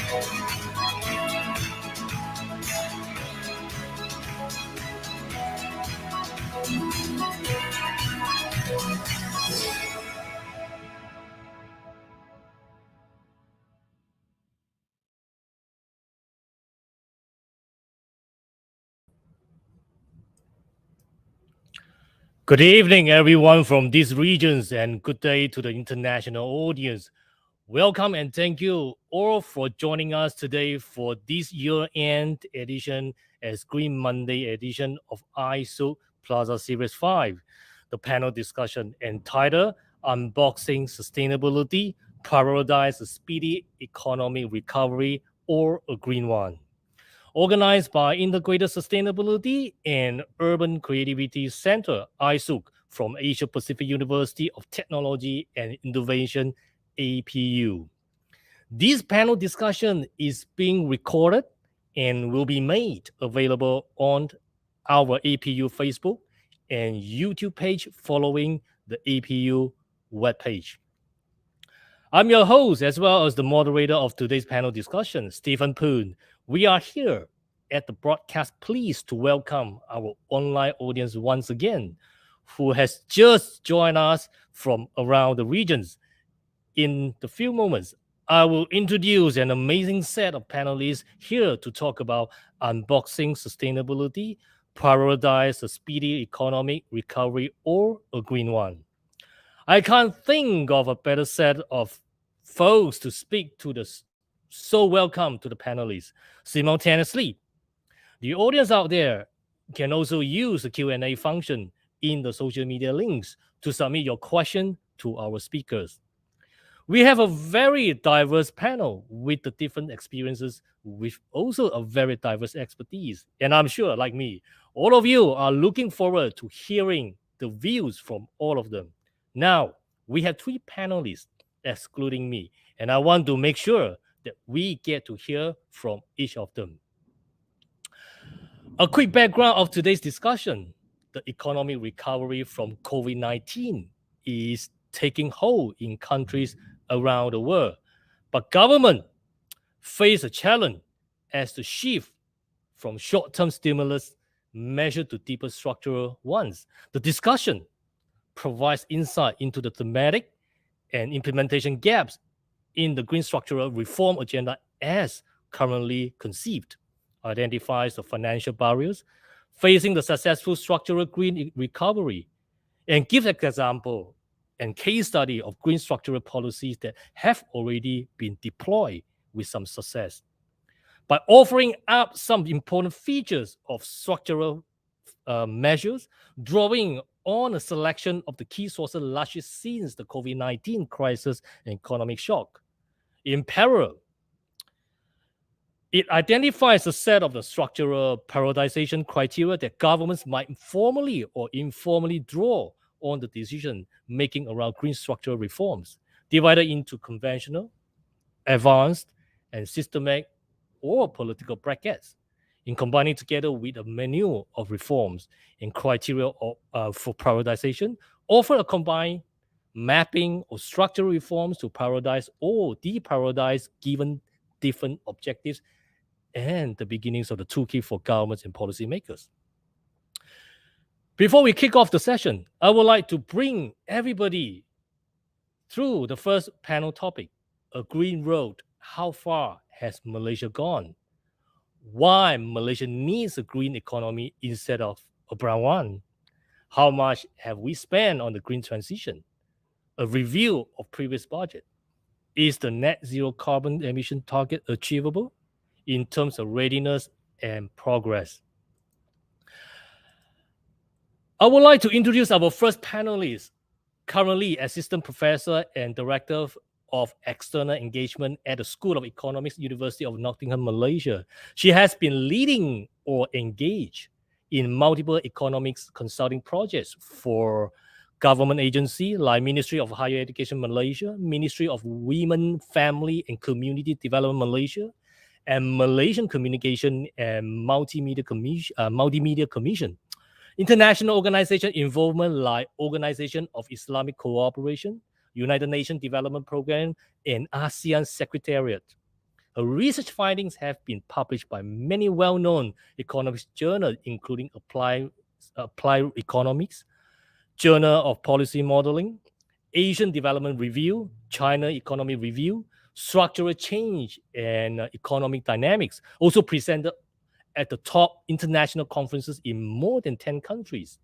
Good evening, everyone from these regions, and good day to the international audience. Welcome and thank you all for joining us today for this year-end edition as Green Monday edition of ISUC Plaza Series 5, the panel discussion entitled Unboxing Sustainability, Prioritise a Speedy Economic Recovery or a Green One. Organized by Integrated Sustainability and Urban Creativity Center, ISUC, from Asia Pacific University of Technology and Innovation, APU. This panel discussion is being recorded and will be made available on our APU Facebook and YouTube page following the APU webpage. I'm your host as well as the moderator of today's panel discussion, Stephen Poon. We are here at the broadcast pleased to welcome our online audience once again, who has just joined us from around the regions. In the few moments, I will introduce an amazing set of panelists here to talk about unboxing sustainability, prioritize a speedy economic recovery or a green one. I can't think of a better set of folks to speak to this. So welcome to the panelists. Simultaneously, the audience out there can also use the Q&A function in the social media links to submit your question to our speakers. We have a very diverse panel with the different experiences, with also a very diverse expertise. And I'm sure, like me, all of you are looking forward to hearing the views from all of them. Now, we have 3 panelists, excluding me, and I want to make sure that we get to hear from each of them. A quick background of today's discussion. The economic recovery from COVID-19 is taking hold in countries around the world, but government face a challenge as the shift from short-term stimulus measure to deeper structural ones. The discussion provides insight into the thematic and implementation gaps in the green structural reform agenda as currently conceived, identifies the financial barriers facing the successful structural green recovery, and gives an example and case study of green structural policies that have already been deployed with some success. By offering up some important features of structural measures, drawing on a selection of the key sources largely since the COVID-19 crisis and economic shock. In parallel, it identifies a set of the structural prioritization criteria that governments might formally or informally draw on the decision making around green structural reforms, divided into conventional, advanced, and systemic or political brackets, in combining together with a menu of reforms and criteria for prioritization, offer a combined mapping of structural reforms to prioritize or deprioritize given different objectives and the beginnings of the toolkit for governments and policymakers. Before we kick off the session, I would like to bring everybody through the first panel topic, a green road. How far has Malaysia gone? Why Malaysia needs a green economy instead of a brown one? How much have we spent on the green transition? A review of previous budget. Is the net zero carbon emission target achievable in terms of readiness and progress? I would like to introduce our first panelist, currently Assistant Professor and Director of External Engagement at the School of Economics, University of Nottingham, Malaysia. She has been leading or engaged in multiple economics consulting projects for government agencies like Ministry of Higher Education Malaysia, Ministry of Women, Family and Community Development Malaysia, and Malaysian Communication and Multimedia Commission. International organization involvement like Organization of Islamic Cooperation, United Nations Development Programme, and ASEAN Secretariat. Her research findings have been published by many well-known economics journals, including Applied Economics, Journal of Policy Modeling, Asian Development Review, China Economy Review, Structural Change, and Economic Dynamics, also presented at the top international conferences in more than 10 countries.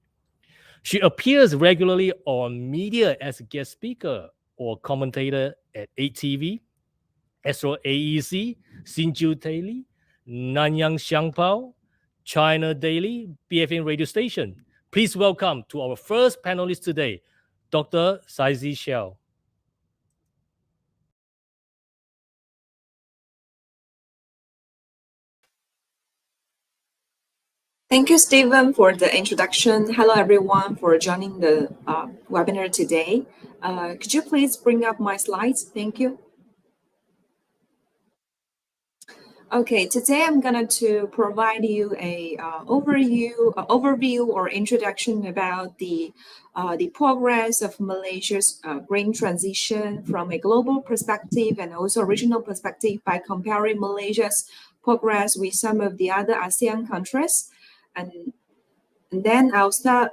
She appears regularly on media as a guest speaker or commentator at 8TV, Astro AEC, Xinjiu Daily, Nanyang Xiangpao, China Daily, BFN radio station. Please welcome to our first panelist today, Dr. Saizi Xiao. Thank you, Stephen, for the introduction. Hello, everyone, for joining the webinar today. Could you please bring up my slides? Thank you. Okay, today I'm going to provide you a overview or introduction about the progress of Malaysia's green transition from a global perspective and also regional perspective by comparing Malaysia's progress with some of the other ASEAN countries. And then I'll start.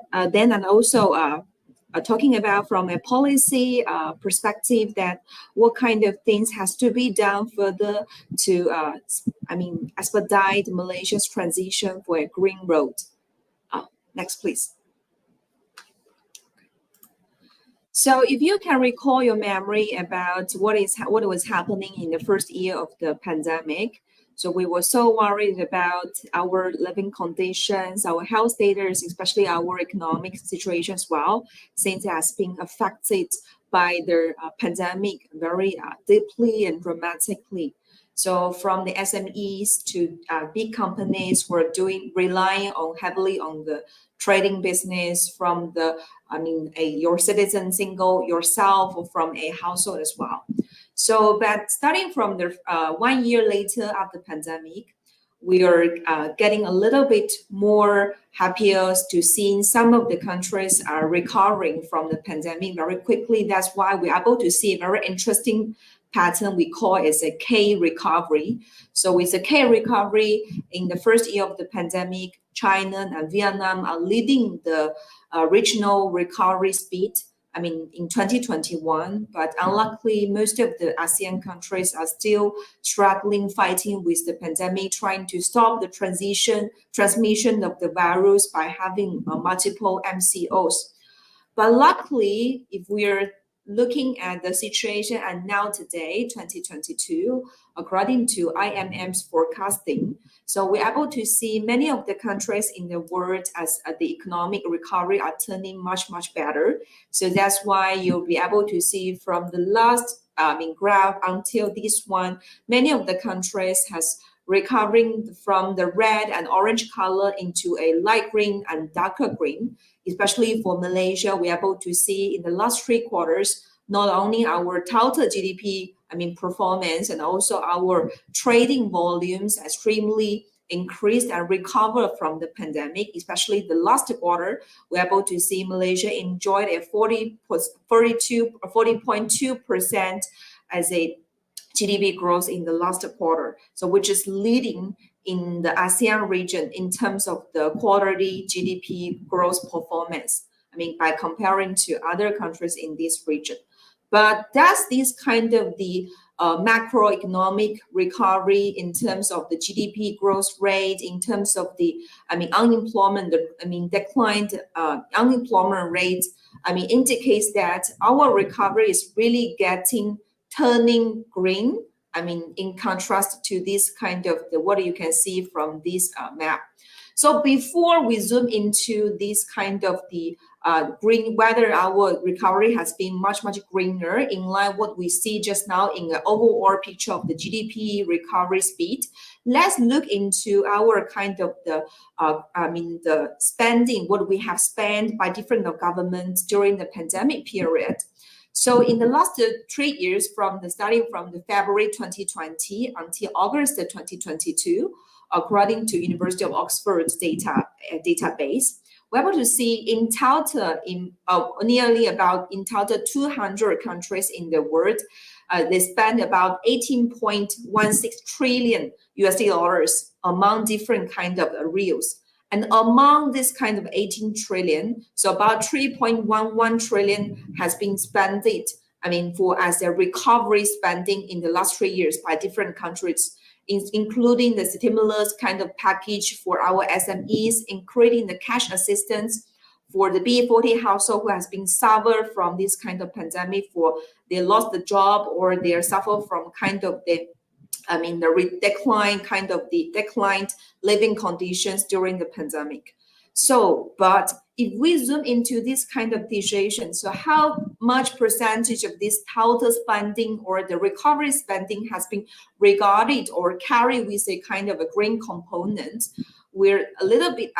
Talking about from a policy perspective, that what kind of things has to be done further to, expedite Malaysia's transition for a green road. Next, please. So if you can recall your memory about what was happening in the first year of the pandemic, so we were so worried about our living conditions, our health status, especially our economic situation as well, since it has been affected by the pandemic very deeply and dramatically. So from the SMEs to big companies were relying heavily on the trading business from your citizen single yourself or from a household as well. So, but starting from the 1 year later after the pandemic, we are getting a little bit more happier to seeing some of the countries are recovering from the pandemic very quickly. That's why we're able to see a very interesting pattern we call as a K recovery. So with the K recovery in the first year of the pandemic, China and Vietnam are leading the regional recovery speed. In 2021, but unluckily, most of the ASEAN countries are still struggling, fighting with the pandemic, trying to stop the transmission of the virus by having multiple MCOs. But luckily, if we are looking at the situation and now today, 2022, according to IMF's forecasting, so we're able to see many of the countries in the world as the economic recovery are turning much, much better. So that's why you'll be able to see from the last graph until this one, many of the countries has recovering from the red and orange color into a light green and darker green. Especially for Malaysia, we're able to see in the last 3 quarters, not only our total GDP, performance, and also our trading volumes extremely increased and recovered from the pandemic, especially the last quarter, we're able to see Malaysia enjoyed a 40.2% as a GDP growth in the last quarter. So which is leading in the ASEAN region in terms of the quarterly GDP growth performance, by comparing to other countries in this region. But that's this kind of the macroeconomic recovery in terms of the GDP growth rate, in terms of the, unemployment, declined unemployment rate, indicates that our recovery is really turning green. In contrast to this kind of what you can see from this map. So before we zoom into this kind of the green, whether our recovery has been much, much greener in line what we see just now in the overall picture of the GDP recovery speed, let's look into our kind of the spending, what we have spent by different governments during the pandemic period. So in the last 3 years, starting from the February 2020 until August 2022, according to University of Oxford's database, we're able to see in total, nearly about in total 200 countries in the world, they spend about 18.16 trillion USD dollars among different kind of reels. And among this kind of 18 trillion, so about 3.11 trillion has been spent, for as a recovery spending in the last 3 years by different countries, including the stimulus kind of package for our SMEs, including the cash assistance for the B40 household who has been suffered from this kind of pandemic, for they lost the job or they suffer from kind of the declined living conditions during the pandemic. So, but if we zoom into this kind of situation, so how much percentage of this total spending or the recovery spending has been regarded or carried with a kind of a green component, we're a little bit,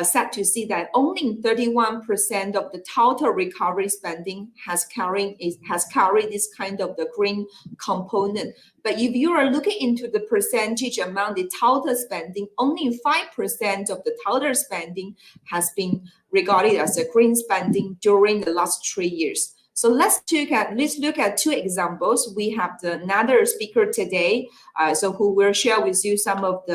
sad to see that only 31% of the total recovery spending has carried this kind of the green component. But if you are looking into the percentage among the total spending, only 5% of the total spending has been regarded as a green spending during the last 3 years. So let's look at two examples. We have another speaker today, who will share with you some of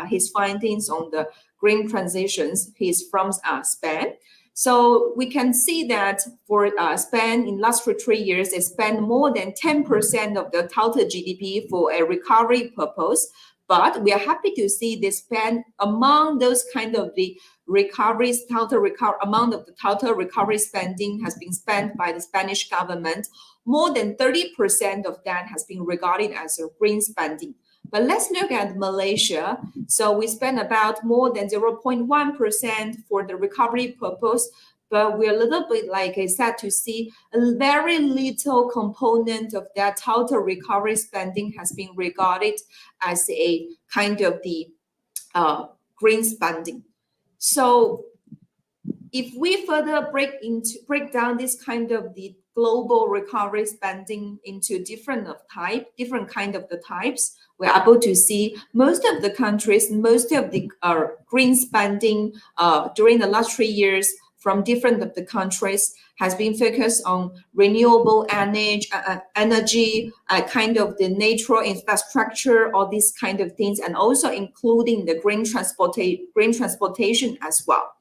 his findings on the green transitions. He's from Spain. So we can see that for Spain in last 3 years, they spend more than 10% of the total GDP for a recovery purpose. But we are happy to see they spend among those kind of the recoveries, amount of the total recovery spending has been spent by the Spanish government. More than 30% of that has been regarded as a green spending. But let's look at Malaysia. So we spend about more than 0.1% for the recovery purpose, but we're a little bit, like I said, to see a very little component of that total recovery spending has been regarded as a kind of the green spending. So if we further break down this kind of the global recovery spending into different kind of the types, we're able to see most of the countries, most of the green spending during the last 3 years from different of the countries has been focused on renewable energy, kind of the natural infrastructure, all these kind of things, and also including the green transportation as well.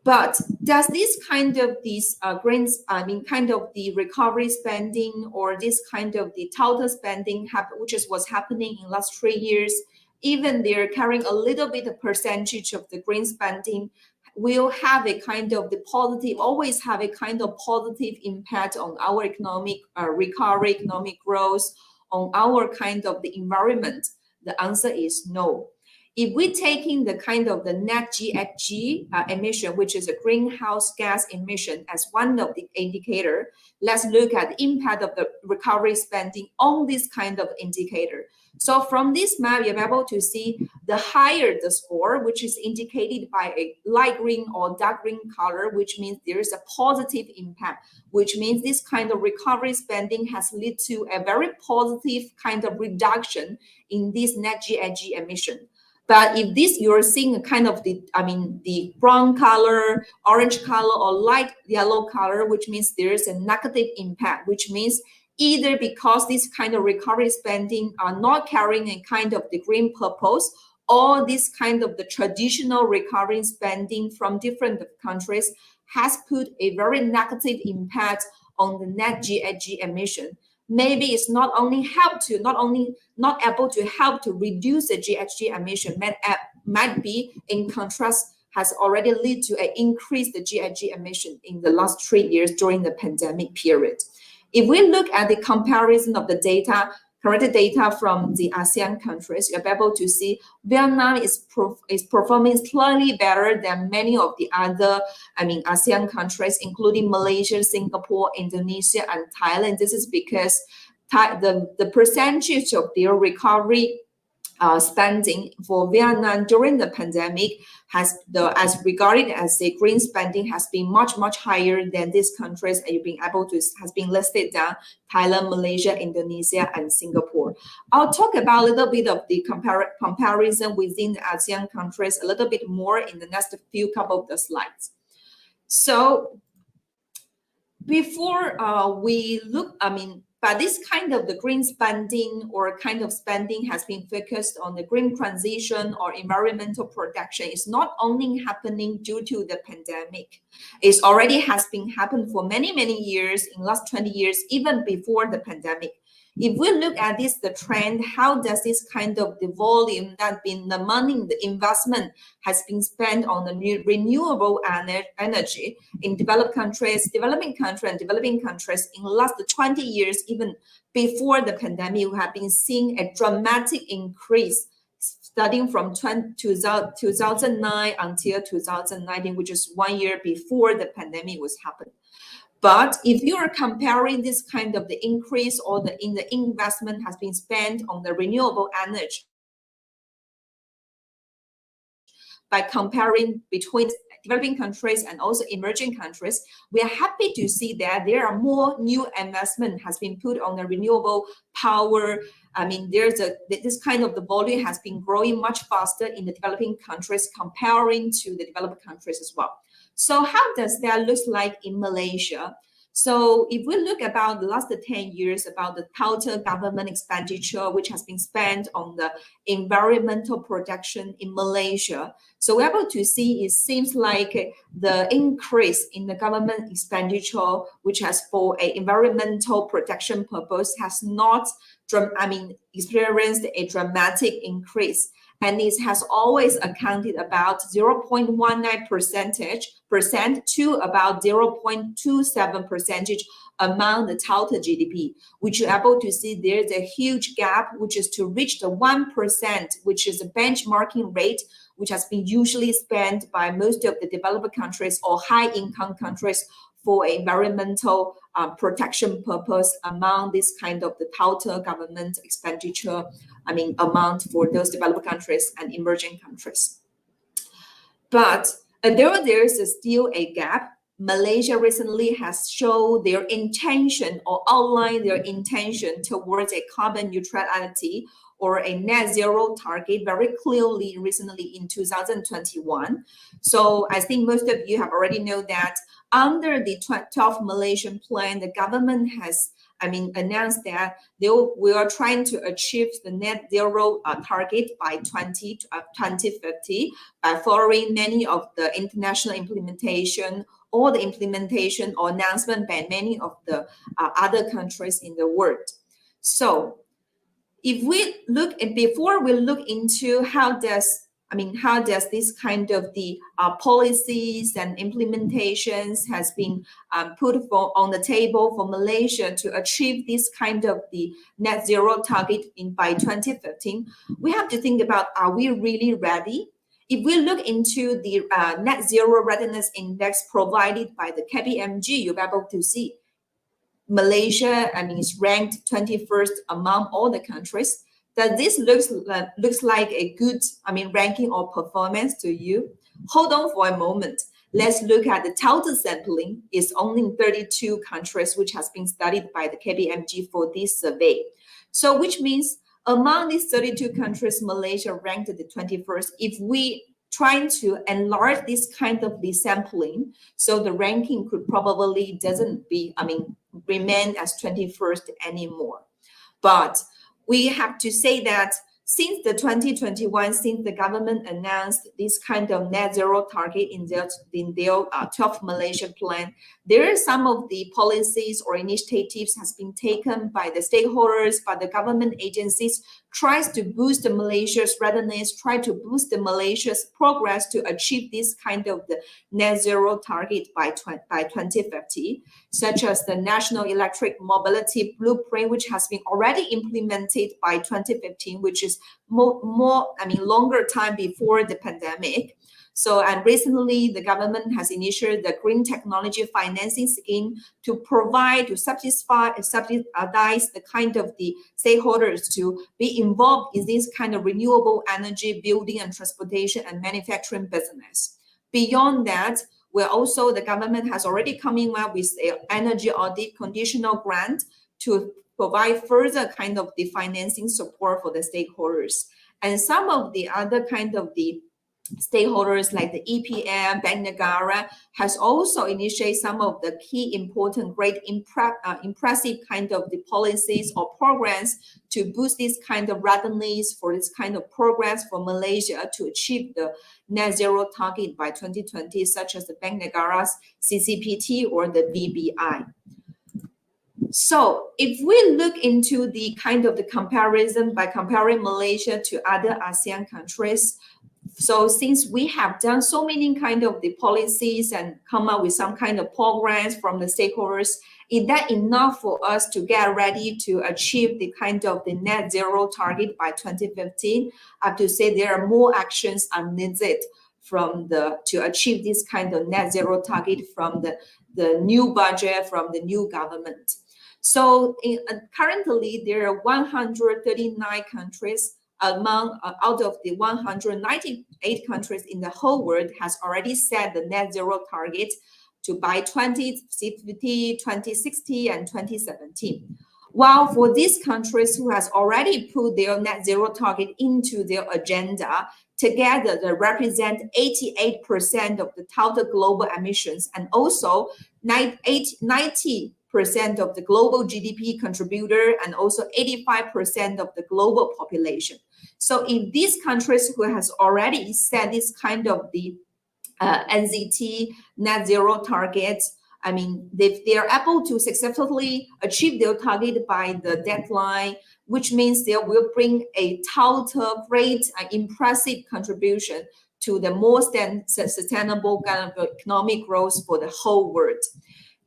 But does this kind of kind of the recovery spending or this kind of the total spending, which is what's happening in last 3 years, even they're carrying a little bit of percentage of the green spending, will have a kind of the positive, always have a kind of positive impact on our economic recovery, economic growth, on our kind of the environment? The answer is no. If we're taking the kind of the net GHG emission, which is a greenhouse gas emission, as one of the indicator, let's look at the impact of the recovery spending on this kind of indicator. So from this map, you're able to see the higher the score, which is indicated by a light green or dark green color, which means there is a positive impact, which means this kind of recovery spending has led to a very positive kind of reduction in this net GHG emission. But if this you're seeing a kind of the brown color, orange color, or light yellow color, which means there is a negative impact, which means either because this kind of recovery spending are not carrying a kind of the green purpose, or this kind of the traditional recovery spending from different countries has put a very negative impact on the net GHG emission. Maybe it's not able to help to reduce the GHG emission, might be in contrast has already led to an increase the GHG emission in the last 3 years during the pandemic period. If we look at the comparison of the data, current data from the ASEAN countries, you're able to see Vietnam is performing slightly better than many of the other ASEAN countries, including Malaysia, Singapore, Indonesia, and Thailand. This is because the percentage of their recovery spending for Vietnam during the pandemic as regarded as the green spending has been much higher than these countries, and you've been able to has been listed down: Thailand, Malaysia, Indonesia, and Singapore. I'll talk about a little bit of the comparison within the ASEAN countries a little bit more in the next couple of the slides. So before we look, But this kind of the green spending or kind of spending has been focused on the green transition or environmental protection. It's not only happening due to the pandemic. It already has been happened for many, many years, in last 20 years, even before the pandemic. If we look at this, the trend, how does this kind of the volume that been the money, the investment has been spent on the renewable energy in developed countries, developing countries, and developing countries in the last 20 years, even before the pandemic, we have been seeing a dramatic increase starting from 2009 until 2019, which is 1 year before the pandemic was happened. But if you are comparing this kind of the increase or the investment has been spent on the renewable energy by comparing between developing countries and also emerging countries, we are happy to see that there are more new investment has been put on the renewable power. I mean, this kind of the volume has been growing much faster in the developing countries comparing to the developed countries as well. So how does that look like in Malaysia? So if we look about the last 10 years about the total government expenditure which has been spent on the environmental protection in Malaysia, so we're able to see it seems like the increase in the government expenditure which has for a environmental protection purpose has not experienced a dramatic increase. And it has always accounted about 0.19% to about 0.27% among the total GDP, which you're able to see there's a huge gap, which is to reach the 1%, which is a benchmarking rate, which has been usually spent by most of the developed countries or high-income countries for environmental protection purpose among this kind of the total government expenditure, amount for those developed countries and emerging countries. But there is still a gap. Malaysia recently has shown their intention or outlined their intention towards a carbon neutrality or a net zero target very clearly recently in 2021. So I think most of you have already known that under the 12th Malaysian plan, the government has announced that we are trying to achieve the net zero target by 2050 by following many of the international implementation or the implementation or announcement by many of the other countries in the world. So if we look and before we look into how does this kind of the policies and implementations has been put on the table for Malaysia to achieve this kind of the net zero target by 2015, we have to think about, are we really ready? If we look into the net zero readiness index provided by the KPMG, you'll be able to see Malaysia, is ranked 21st among all the countries. That this looks like a good, ranking or performance to you? Hold on for a moment. Let's look at the total sampling. It's only 32 countries which has been studied by the KPMG for this survey. So which means among these 32 countries, Malaysia ranked the 21st. If we trying to enlarge this kind of the sampling, so the ranking could probably remain as 21st anymore. But we have to say that since the 2021, since the government announced this kind of net zero target in their 12th Malaysian plan, there are some of the policies or initiatives has been taken by the stakeholders, by the government agencies, tries to boost the Malaysia's readiness, try to boost the Malaysia's progress to achieve this kind of the net zero target by 2050, such as the National Electric Mobility Blueprint, which has been already implemented by 2015, which is longer time before the pandemic. So, and recently the government has initiated the Green Technology Financing Scheme to provide, to subsidize the kind of the stakeholders to be involved in this kind of renewable energy building and transportation and manufacturing business. Beyond that, the government has already coming up with an energy audit conditional grant to provide further kind of the financing support for the stakeholders. And some of the other kind of the stakeholders like the EPM, Bank Negara has also initiated some of the key important, great, impressive kind of the policies or programs to boost this kind of readiness for this kind of progress for Malaysia to achieve the net zero target by 2020, such as the Bank Negara's CCPT or the BBI. So if we look into the kind of the comparison by comparing Malaysia to other ASEAN countries, so since we have done so many kind of the policies and come up with some kind of programs from the stakeholders, is that enough for us to get ready to achieve the kind of the net zero target by 2015? I have to say there are more actions are needed from to achieve this kind of net zero target from the new budget from the new government. So currently there are 139 countries out of the 198 countries in the whole world has already set the net zero target to by 2050, 2060, and 2070. While for these countries who has already put their net zero target into their agenda, together they represent 88% of the total global emissions and also 90% of the global GDP contributor and also 85% of the global population. So in these countries who has already set this kind of the NZT net zero targets, I mean, if they are able to successfully achieve their target by the deadline, which means they will bring a total great and impressive contribution to the more sustainable kind of economic growth for the whole world.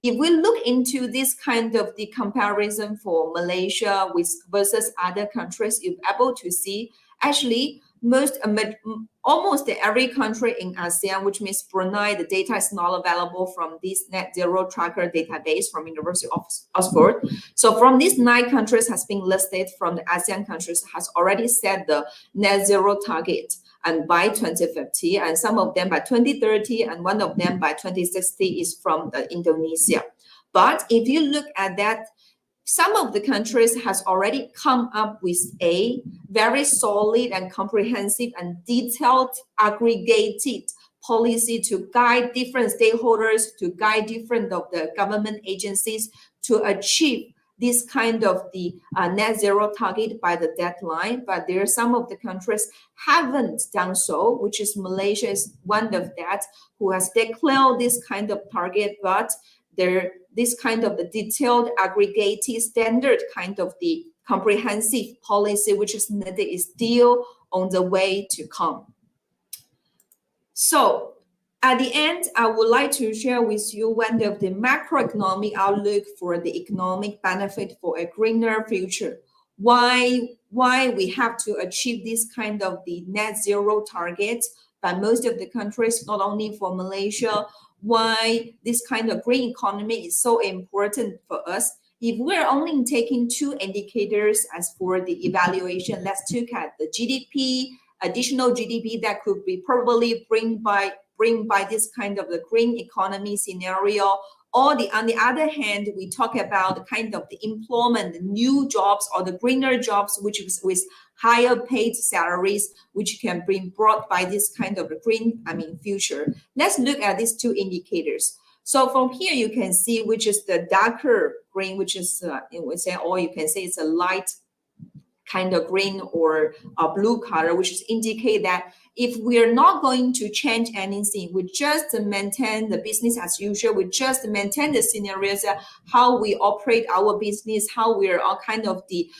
If we look into this kind of the comparison for Malaysia versus other countries, you're able to see actually almost every country in ASEAN, which means Brunei, the data is not available from this net zero tracker database from University of Oxford. So from these 9 countries has been listed from the ASEAN countries has already set the net zero target and by 2050, and some of them by 2030, and one of them by 2060 is from Indonesia. But if you look at that, some of the countries has already come up with a very solid and comprehensive and detailed aggregated policy to guide different stakeholders, to guide different of the government agencies to achieve this kind of the net zero target by the deadline. But there are some of the countries haven't done so, which is Malaysia is one of that, who has declared this kind of target, but this kind of the detailed aggregated standard kind of the comprehensive policy which is needed is still on the way to come. So at the end, I would like to share with you one of the macroeconomic outlook for the economic benefit for a greener future. Why we have to achieve this kind of the net zero target by most of the countries, not only for Malaysia, why this kind of green economy is so important for us. If we're only taking 2 indicators as for the evaluation, let's look at the GDP, additional GDP that could be probably bring by this kind of the green economy scenario. Or on the other hand, we talk about the kind of the employment, the new jobs or the greener jobs, which is with higher paid salaries, which can be brought by this kind of green, future. Let's look at these 2 indicators. So from here, you can see which is the darker green, which is, or you can say it's a light kind of green or a blue color, which is indicate that if we are not going to change anything, we just maintain the business as usual, we just maintain the scenarios, how we operate our business, how we are all kind of the,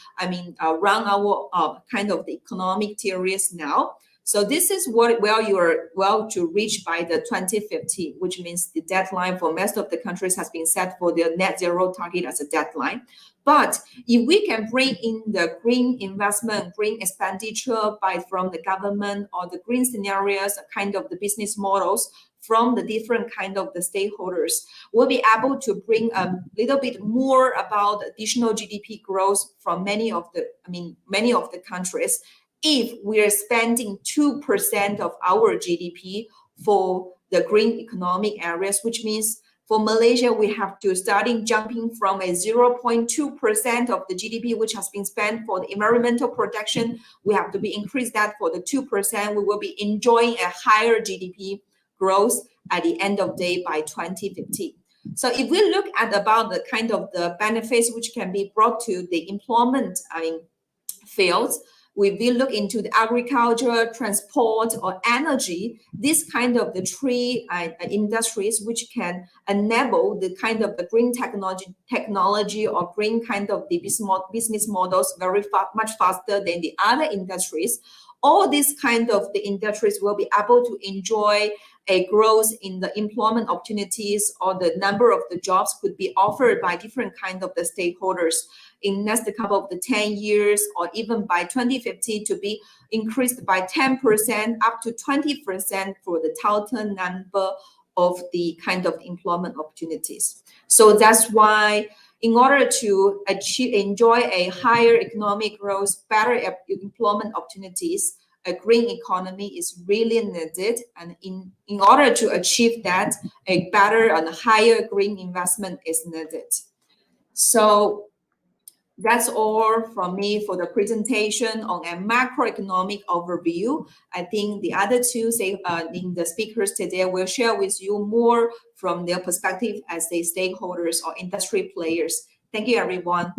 run our kind of the economic theories now. So this is what you are to reach by the 2050, which means the deadline for most of the countries has been set for their net zero target as a deadline. But if we can bring in the green investment, green expenditure from the government or the green scenarios, kind of the business models from the different kind of the stakeholders, we'll be able to bring a little bit more about additional GDP growth from many of the countries. If we are spending 2% of our GDP for the green economic areas, which means For Malaysia, we have to starting jumping from a 0.2% of the GDP, which has been spent for the environmental protection. We have to be increased that for the 2%. We will be enjoying a higher GDP growth at the end of the day by 2050. So if we look at about the kind of the benefits which can be brought to the employment fields, we will look into the agriculture, transport, or energy, this kind of the three industries which can enable the kind of the green technology or green kind of the business models much faster than the other industries. All these kind of the industries will be able to enjoy a growth in the employment opportunities, or the number of the jobs could be offered by different kind of the stakeholders in next couple of the 10 years, or even by 2050 to be increased by 10% up to 20% for the total number of the kind of employment opportunities. So that's why in order to enjoy a higher economic growth, better employment opportunities, a green economy is really needed. And in order to achieve that, a better and higher green investment is needed. So that's all from me for the presentation on a macroeconomic overview. I think the other two in the speakers today will share with you more from their perspective as the stakeholders or industry players. Thank you, everyone.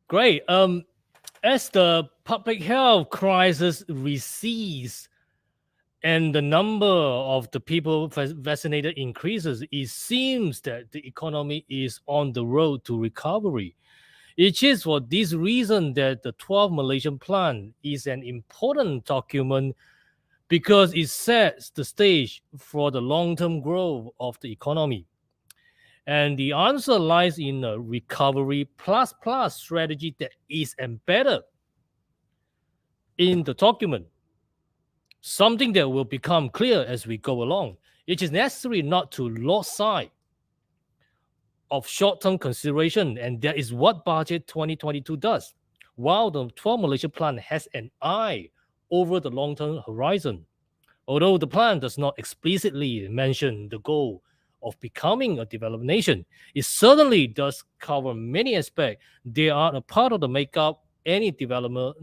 Great. As the public health crisis recedes and the number of the people vaccinated increases, it seems that the economy is on the road to recovery. It is for this reason that the 12 Malaysian Plan is an important document, because it sets the stage for the long-term growth of the economy. And the answer lies in a recovery plus strategy that is embedded in the document. Something that will become clear as we go along. It is necessary not to lose sight of short-term consideration, and that is what Budget 2022 does, while the 12 Malaysia Plan has an eye over the long-term horizon. Although the plan does not explicitly mention the goal of becoming a developed nation, it certainly does cover many aspects. They are a part of the makeup any development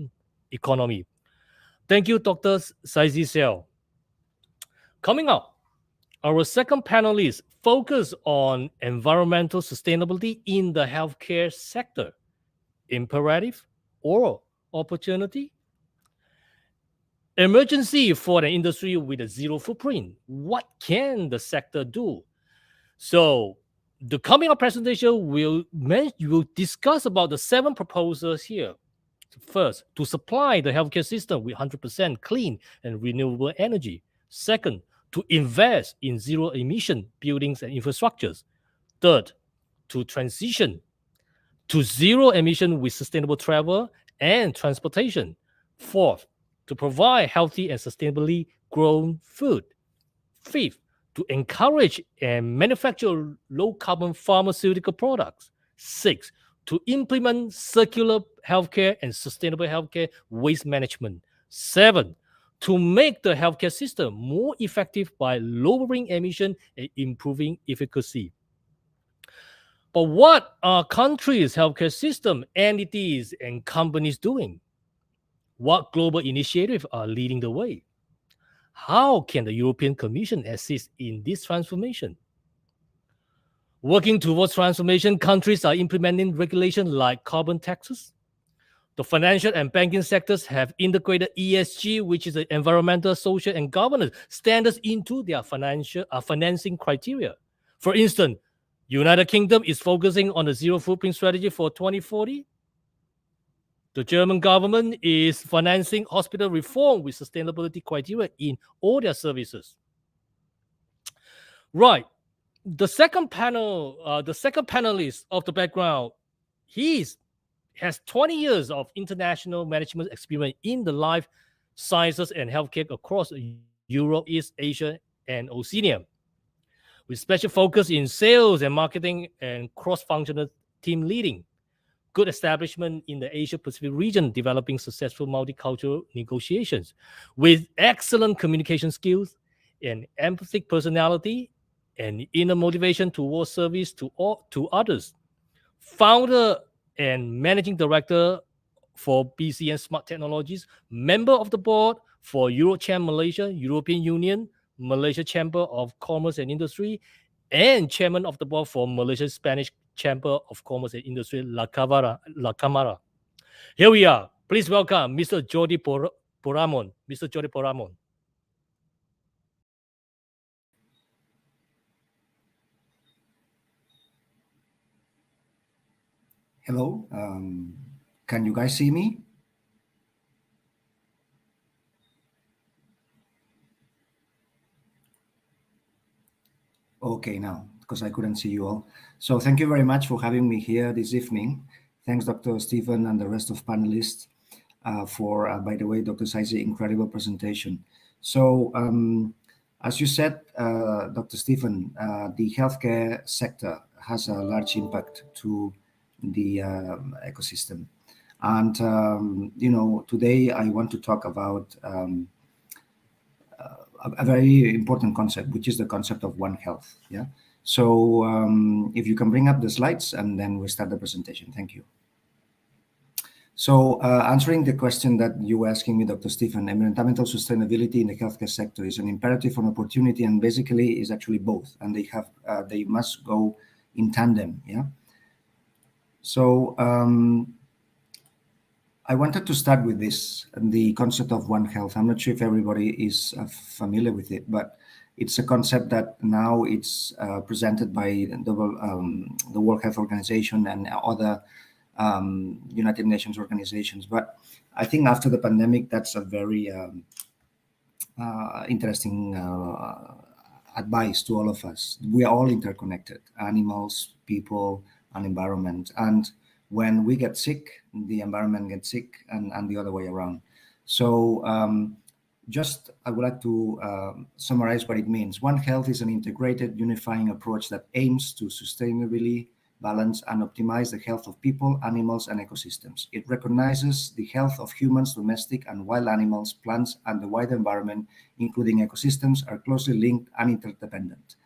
economy. Thank you, Dr. Saizi Sel. Coming up, our second panelist focus on environmental sustainability in the healthcare sector. Imperative or opportunity? Emergency for an industry with a zero footprint. What can the sector do? So the coming up presentation will discuss about the 7 proposals here. First, to supply the healthcare system with 100% clean and renewable energy. Second, to invest in zero-emission buildings and infrastructures. Third, to transition to zero emission with sustainable travel and transportation. Fourth, to provide healthy and sustainably grown food. Fifth, to encourage and manufacture low-carbon pharmaceutical products. Sixth, to implement circular healthcare and sustainable healthcare waste management. 7, to make the healthcare system more effective by lowering emission and improving efficacy. But what are countries' healthcare system, entities, and companies doing? What global initiatives are leading the way? How can the European Commission assist in this transformation? Working towards transformation, countries are implementing regulations like carbon taxes. The financial and banking sectors have integrated ESG, which is the environmental, social, and governance standards, into their financing criteria. For instance, United Kingdom is focusing on the zero footprint strategy for 2040. The German government is financing hospital reform with sustainability criteria in all their services. Right. The second panelist of the background, has 20 years of international management experience in the life sciences and healthcare across Europe, East Asia, and Oceania. with special focus in sales and marketing and cross-functional team leading. Good establishment in the Asia Pacific region, developing successful multicultural negotiations with excellent communication skills and empathic personality and inner motivation towards service to others. Founder and managing director for BCN Smart Technologies, member of the board for Eurochamp Malaysia, European Union, Malaysia Chamber of Commerce and Industry, and chairman of the board for Malaysia Spanish Chamber of Commerce and Industry, La Camara. Here we are. Please welcome Mr. Jordi Poramon. Mr. Jordi Poramon. Hello, can you guys see me? Okay, now, because I couldn't see you all. So thank you very much for having me here this evening. Thanks, Dr. Stephen and the rest of panelists for, by the way, Dr. Sai's incredible presentation. So as you said, Dr. Stephen, the healthcare sector has a large impact to the ecosystem. And, today I want to talk about a very important concept, which is the concept of One Health. Yeah. So if you can bring up the slides and then we start the presentation. Thank you. So answering the question that you were asking me, Dr. Stephen, environmental sustainability in the healthcare sector is an imperative and opportunity, and basically is actually both, and they must go in tandem. Yeah. So I wanted to start with this, the concept of One Health. I'm not sure if everybody is familiar with it, but it's a concept that now it's presented by the World Health Organization and other United Nations organizations. But I think after the pandemic, that's a very interesting advice to all of us. We are all interconnected, animals, people, and environment. And when we get sick, the environment gets sick, and the other way around. So I would like to summarize what it means. One Health is an integrated, unifying approach that aims to sustainably balance and optimize the health of people, animals, and ecosystems. It recognizes the health of humans, domestic and wild animals, plants, and the wider environment, including ecosystems, are closely linked and interdependent.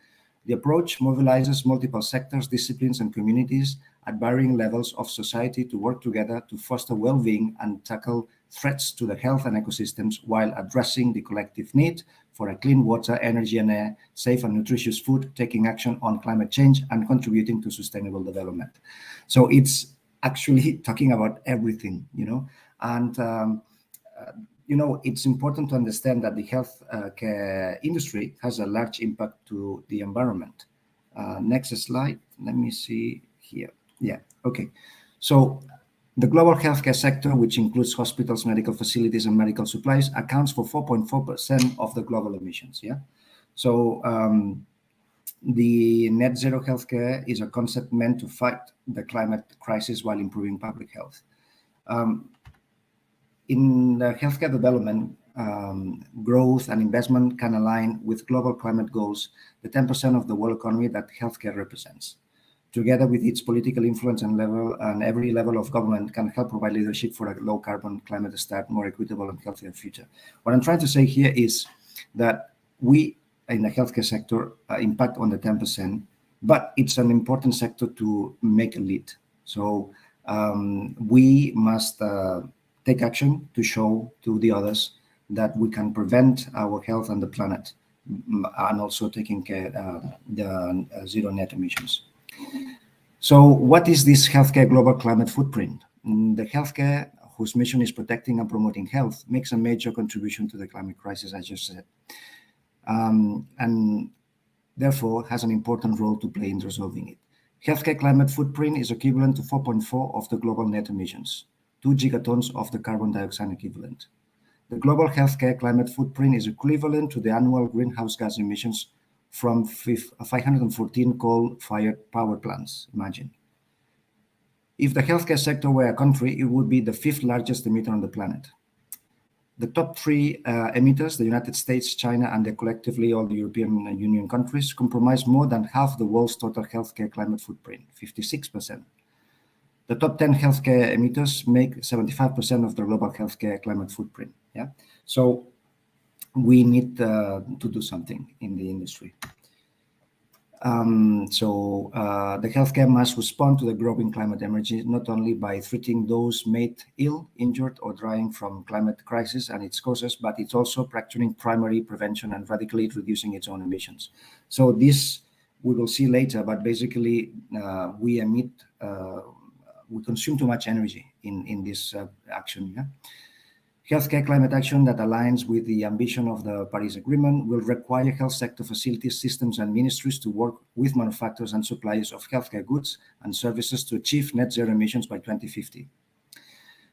The approach mobilizes multiple sectors, disciplines, and communities at varying levels of society to work together to foster well-being and tackle threats to the health and ecosystems while addressing the collective need for a clean water, energy and air, safe and nutritious food, taking action on climate change, and contributing to sustainable development. So it's actually talking about everything, and it's important to understand that the health care industry has a large impact to the environment. Next slide. Let me see here. Yeah, okay. So the global healthcare sector, which includes hospitals, medical facilities, and medical supplies, accounts for 4.4% of the global emissions. Yeah. So the net zero healthcare is a concept meant to fight the climate crisis while improving public health. In the healthcare development, growth and investment can align with global climate goals, the 10% of the world economy that healthcare represents. Together with its political influence and every level of government can help provide leadership for a low carbon climate start, more equitable and healthier future. What I'm trying to say here is that we in the healthcare sector impact on the 10%, but it's an important sector to make a lead. So we must take action to show to the others that we can prevent our health and the planet, and also taking care the zero net emissions. So what is this healthcare global climate footprint? The healthcare, whose mission is protecting and promoting health, makes a major contribution to the climate crisis, as I just said, and therefore has an important role to play in resolving it. Healthcare climate footprint is equivalent to 4.4 of the global net emissions, 2 gigatons of the carbon dioxide equivalent. The global healthcare climate footprint is equivalent to the annual greenhouse gas emissions from 514 coal-fired power plants, imagine. If the healthcare sector were a country, it would be the 5th largest emitter on the planet. The top three emitters, the United States, China, and collectively all the European Union countries, comprise more than half the world's total healthcare climate footprint, 56%. The top 10 healthcare emitters make 75% of the global healthcare climate footprint. Yeah, so we need to do something in the industry. The healthcare must respond to the growing climate emergency, not only by treating those made ill, injured, or dying from climate crisis and its causes, but it's also practicing primary prevention and radically reducing its own emissions. So this we will see later, but basically we emit, we consume too much energy in this action. Yeah? Healthcare climate action that aligns with the ambition of the Paris Agreement will require health sector facilities, systems, and ministries to work with manufacturers and suppliers of healthcare goods and services to achieve net zero emissions by 2050.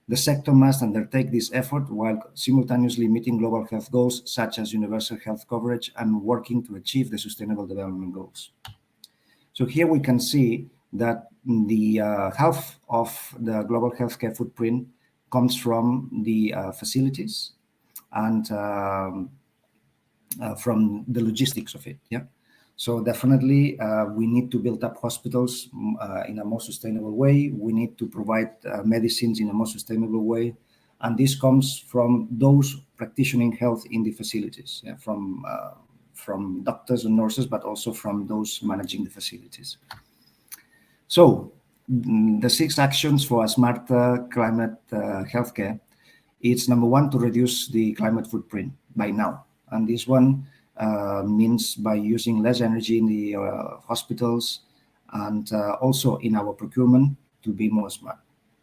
The sector must undertake this effort while simultaneously meeting global health goals such as universal health coverage and working to achieve the Sustainable Development Goals. So here we can see that the half of the global healthcare footprint comes from the facilities and from the logistics of it. Yeah, so definitely we need to build up hospitals in a more sustainable way. We need to provide medicines in a more sustainable way, and this comes from those practicing health in the facilities, yeah? From doctors and nurses, but also from those managing the facilities. So the 6 actions for a smarter climate healthcare, it's number 1, to reduce the climate footprint by now. And this one means by using less energy in the hospitals and also in our procurement to be more smart.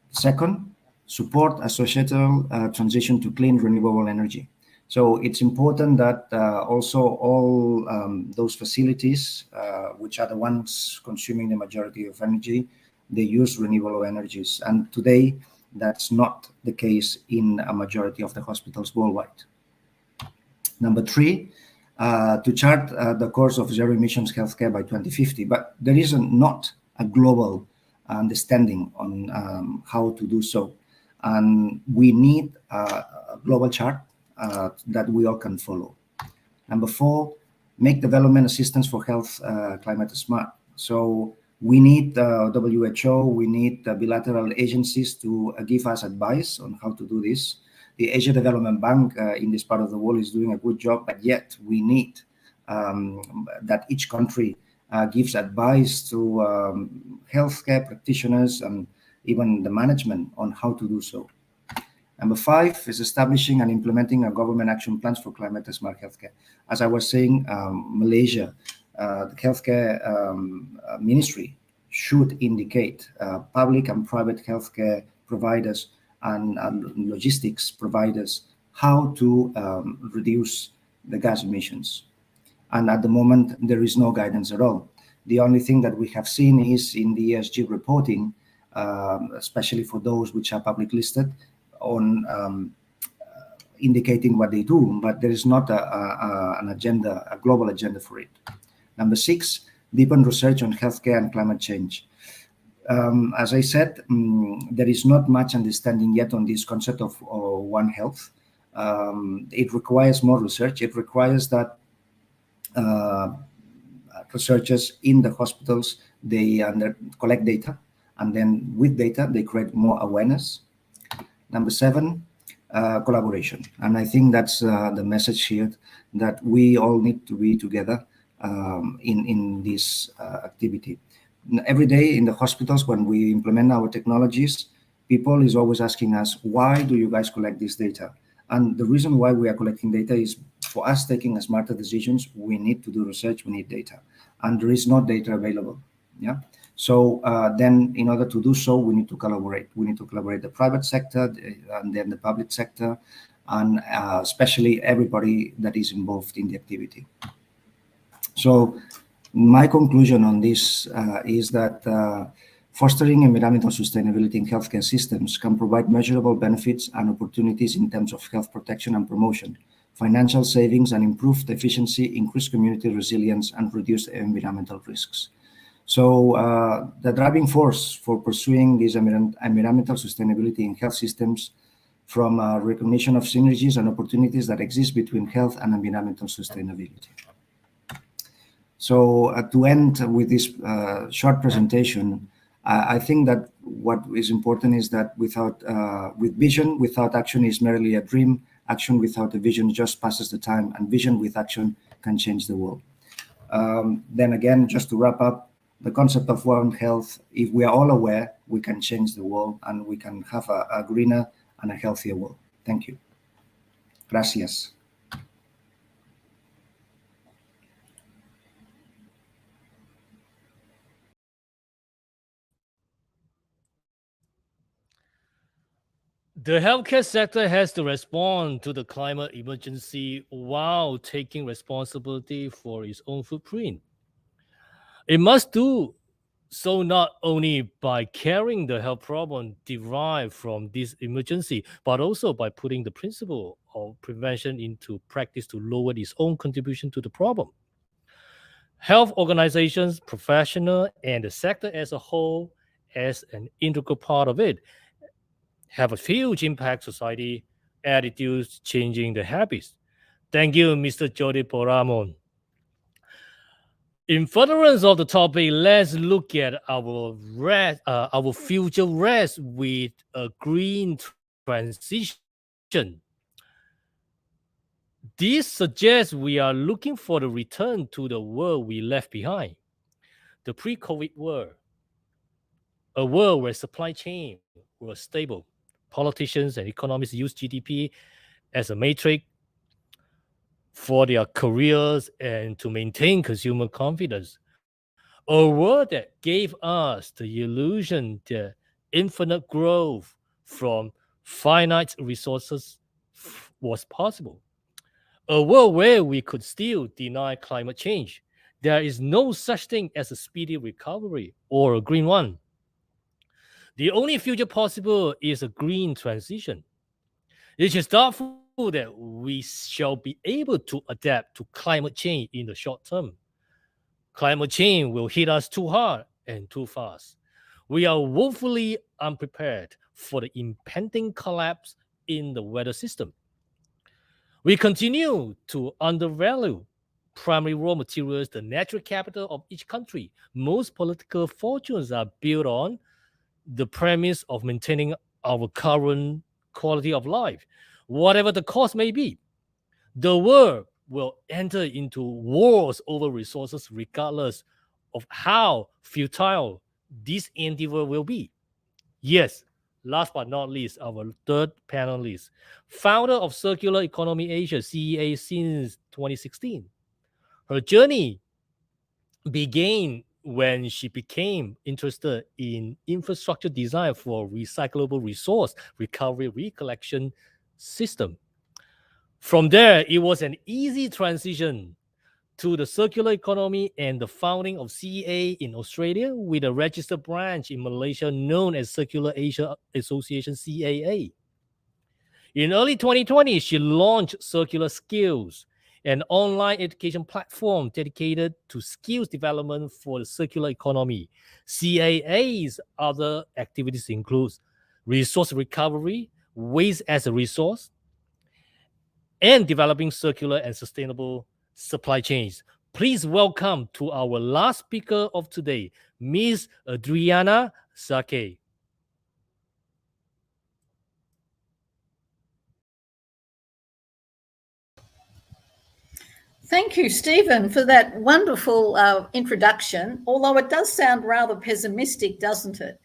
Second, support a societal transition to clean renewable energy. So it's important that also all those facilities, which are the ones consuming the majority of energy, they use renewable energies. And today, that's not the case in a majority of the hospitals worldwide. Number 3, to chart the course of zero emissions healthcare by 2050. But there is not a global understanding on how to do so. And we need a global chart that we all can follow. Number 4, make development assistance for health climate smart. So we need WHO, we need bilateral agencies to give us advice on how to do this. The Asia Development Bank in this part of the world is doing a good job, but yet we need that each country gives advice to healthcare practitioners and even the management on how to do so. Number 5 is establishing and implementing a government action plans for climate smart healthcare. As I was saying, Malaysia, the healthcare ministry should indicate public and private healthcare providers and logistics providers how to reduce the gas emissions. And at the moment, there is no guidance at all. The only thing that we have seen is in the ESG reporting, especially for those which are public listed, on indicating what they do, but there is not an agenda, a global agenda for it. Number 6, deepen research on healthcare and climate change. As I said, there is not much understanding yet on this concept of One Health. It requires more research. It requires that researchers in the hospitals, they collect data, and then with data, they create more awareness. Number 7, collaboration. And I think that's the message here, that we all need to be together in this activity. Every day in the hospitals, when we implement our technologies, people is always asking us, why do you guys collect this data? And the reason why we are collecting data is for us taking smarter decisions, we need to do research, we need data. And there is no data available. Yeah. So then in order to do so, we need to collaborate. We need to collaborate the private sector and then the public sector, and especially everybody that is involved in the activity. So my conclusion on this is that fostering environmental sustainability in healthcare systems can provide measurable benefits and opportunities in terms of health protection and promotion, financial savings and improved efficiency, increased community resilience, and reduced environmental risks. So the driving force for pursuing this environmental sustainability in health systems from recognition of synergies and opportunities that exist between health and environmental sustainability. So to end with this short presentation, I think that what is important is that with vision without action is merely a dream. Action without a vision just passes the time, and vision with action can change the world. Then again, just to wrap up, the concept of One Health, if we are all aware, we can change the world and we can have a greener and a healthier world. Thank you. Gracias. The healthcare sector has to respond to the climate emergency while taking responsibility for its own footprint. It must do so not only by carrying the health problem derived from this emergency, but also by putting the principle of prevention into practice to lower its own contribution to the problem. Health organizations, professionals, and the sector as a whole, as an integral part of it, have a huge impact society attitudes, changing the habits. Thank you, Mr. Jody Poramon. In furtherance of the topic, let's look at our future rest with a green transition. This suggests we are looking for the return to the world we left behind, the pre-COVID world, a world where supply chain was stable. Politicians and economists use GDP as a matrix for their careers and to maintain consumer confidence. A world that gave us the illusion that infinite growth from finite resources was possible. A world where we could still deny climate change. There is no such thing as a speedy recovery or a green one. The only future possible is a green transition. It is doubtful that we shall be able to adapt to climate change in the short term. Climate change will hit us too hard and too fast. We are woefully unprepared for the impending collapse in the weather system. We continue to undervalue primary raw materials, the natural capital of each country. Most political fortunes are built on the premise of maintaining our current quality of life, whatever the cost may be. The world will enter into wars over resources regardless of how futile this endeavor will be. Yes, last but not least, our third panelist, founder of Circular Economy Asia, CEA, since 2016. Her journey began when she became interested in infrastructure design for recyclable resource recovery recollection system. From there, it was an easy transition to the circular economy and the founding of CEA in Australia with a registered branch in Malaysia known as Circular Asia Association, CAA. In early 2020, she launched Circular Skills, an online education platform dedicated to skills development for the circular economy. CAA's other activities include resource recovery, waste as a resource, and developing circular and sustainable supply chains. Please welcome to our last speaker of today, Ms. Adriana Sake. Thank you, Stephen, for that wonderful introduction, although it does sound rather pessimistic, doesn't it?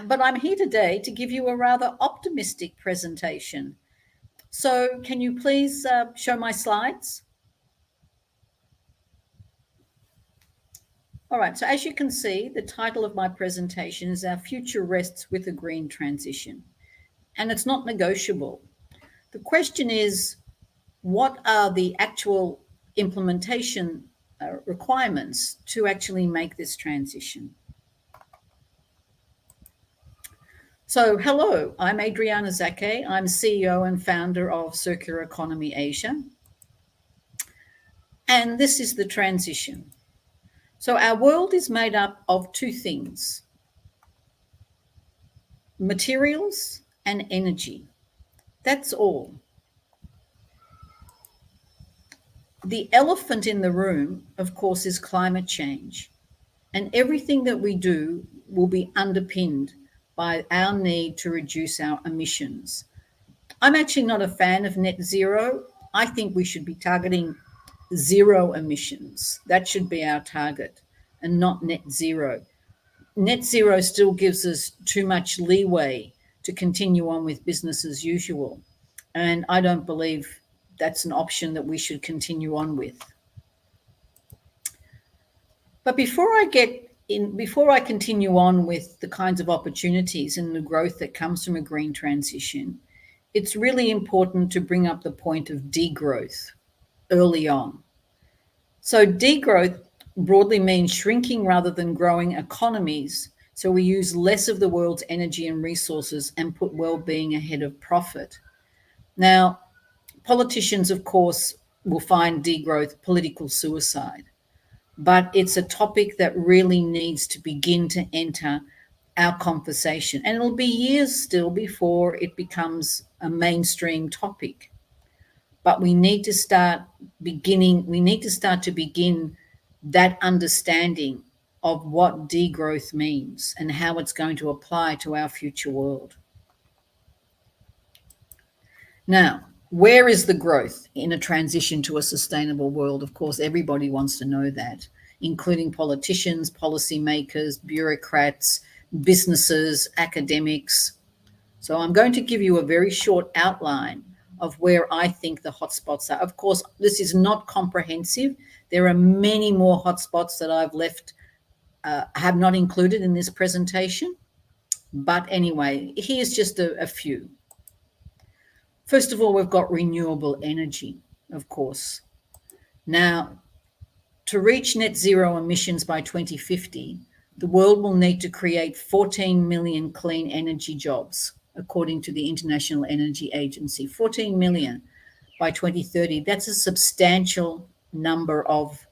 But I'm here today to give you a rather optimistic presentation. So can you please show my slides? All right, so as you can see, the title of my presentation is Our Future Rests with a Green Transition, and it's not negotiable. The question is, what are the actual implementation requirements to actually make this transition? So hello, I'm Adriana Zake. I'm CEO and founder of Circular Economy Asia. And this is the transition. So our world is made up of two things: materials and energy. That's all. The elephant in the room, of course, is climate change. And everything that we do will be underpinned by our need to reduce our emissions. I'm actually not a fan of net zero. I think we should be targeting zero emissions. That should be our target, and not net zero. Net zero still gives us too much leeway to continue on with business as usual. And I don't believe that's an option that we should continue on with. But before I continue on with the kinds of opportunities and the growth that comes from a green transition, it's really important to bring up the point of degrowth early on. So degrowth broadly means shrinking rather than growing economies. So we use less of the world's energy and resources and put well-being ahead of profit. Now, politicians, of course, will find degrowth political suicide, but it's a topic that really needs to begin to enter our conversation. And it'll be years still before it becomes a mainstream topic. But we need to start to begin that understanding of what degrowth means and how it's going to apply to our future world. Now, where is the growth in a transition to a sustainable world? Of course, everybody wants to know that, including politicians, policymakers, bureaucrats, businesses, academics. So I'm going to give you a very short outline of where I think the hotspots are. Of course, this is not comprehensive. There are many more hotspots that I've have not included in this presentation. But anyway, here's just a few. First of all, we've got renewable energy, of course. Now, to reach net zero emissions by 2050, the world will need to create 14 million clean energy jobs, according to the International Energy Agency. 14 million by 2030. That's a substantial number of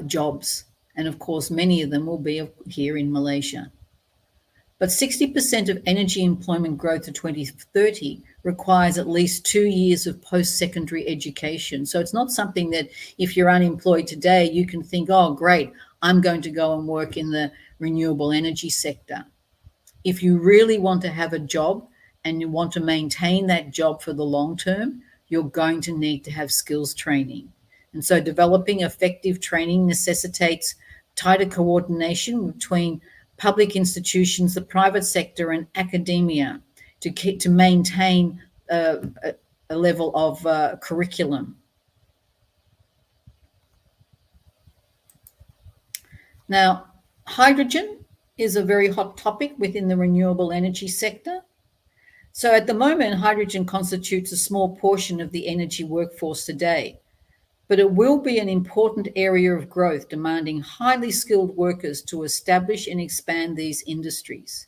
jobs. And of course, many of them will be here in Malaysia. But 60% of energy employment growth to 2030 requires at least 2 years of post-secondary education. So it's not something that if you're unemployed today, you can think, oh, great, I'm going to go and work in the renewable energy sector. If you really want to have a job and you want to maintain that job for the long term, you're going to need to have skills training. And so developing effective training necessitates tighter coordination between public institutions, the private sector, and academia to maintain a level of curriculum. Now, hydrogen is a very hot topic within the renewable energy sector. So at the moment, hydrogen constitutes a small portion of the energy workforce today, but it will be an important area of growth, demanding highly skilled workers to establish and expand these industries.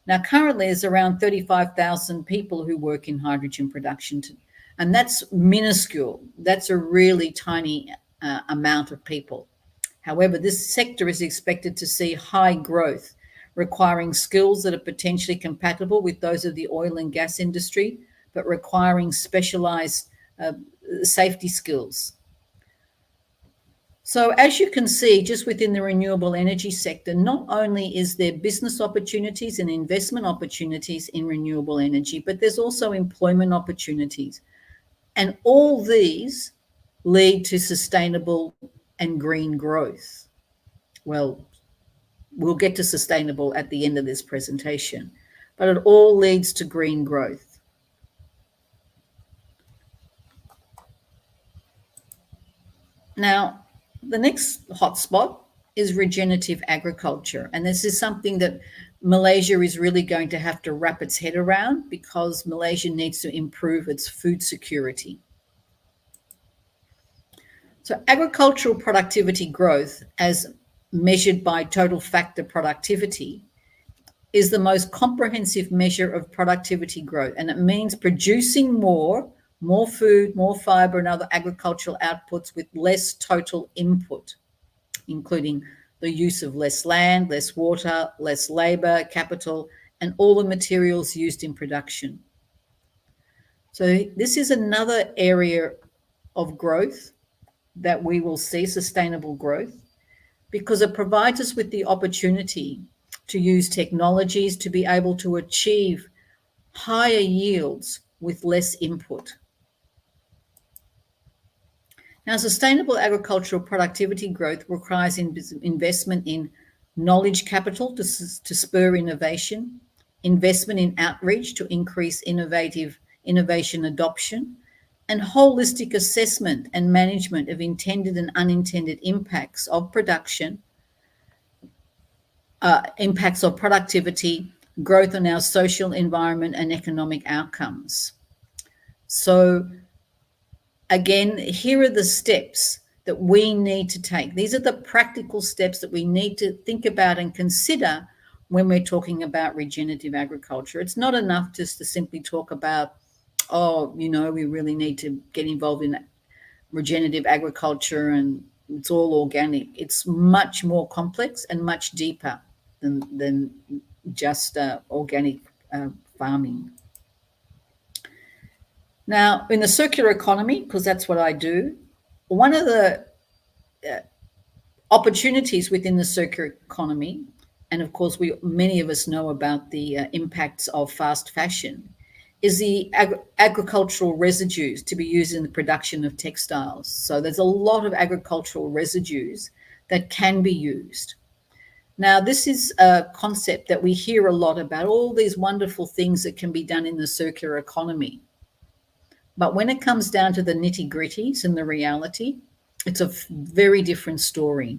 Now, currently, there's around 35,000 people who work in hydrogen production, and that's minuscule. That's a really tiny amount of people. However, this sector is expected to see high growth, requiring skills that are potentially compatible with those of the oil and gas industry, but requiring specialized safety skills. So as you can see, just within the renewable energy sector, not only is there business opportunities and investment opportunities in renewable energy, but there's also employment opportunities. And all these lead to sustainable and green growth. Well, we'll get to sustainable at the end of this presentation, but it all leads to green growth. Now, the next hotspot is regenerative agriculture. And this is something that Malaysia is really going to have to wrap its head around, because Malaysia needs to improve its food security. So agricultural productivity growth, as measured by total factor productivity, is the most comprehensive measure of productivity growth. And it means producing more food, more fiber, and other agricultural outputs with less total input, including the use of less land, less water, less labor, capital, and all the materials used in production. So this is another area of growth that we will see, sustainable growth, because it provides us with the opportunity to use technologies to be able to achieve higher yields with less input. Now, sustainable agricultural productivity growth requires investment in knowledge capital to spur innovation, investment in outreach to increase innovation adoption, and holistic assessment and management of intended and unintended impacts of production, impacts of productivity, growth on our social, environment, and economic outcomes. So again, here are the steps that we need to take. These are the practical steps that we need to think about and consider when we're talking about regenerative agriculture. It's not enough just to simply talk about, oh, you know, we really need to get involved in regenerative agriculture and it's all organic. It's much more complex and much deeper than just organic farming. Now, in the circular economy, because that's what I do, one of the opportunities within the circular economy, and of course, many of us know about the impacts of fast fashion, is the agricultural residues to be used in the production of textiles. So there's a lot of agricultural residues that can be used. Now, this is a concept that we hear a lot about, all these wonderful things that can be done in the circular economy. But when it comes down to the nitty-gritties and the reality, it's a very different story.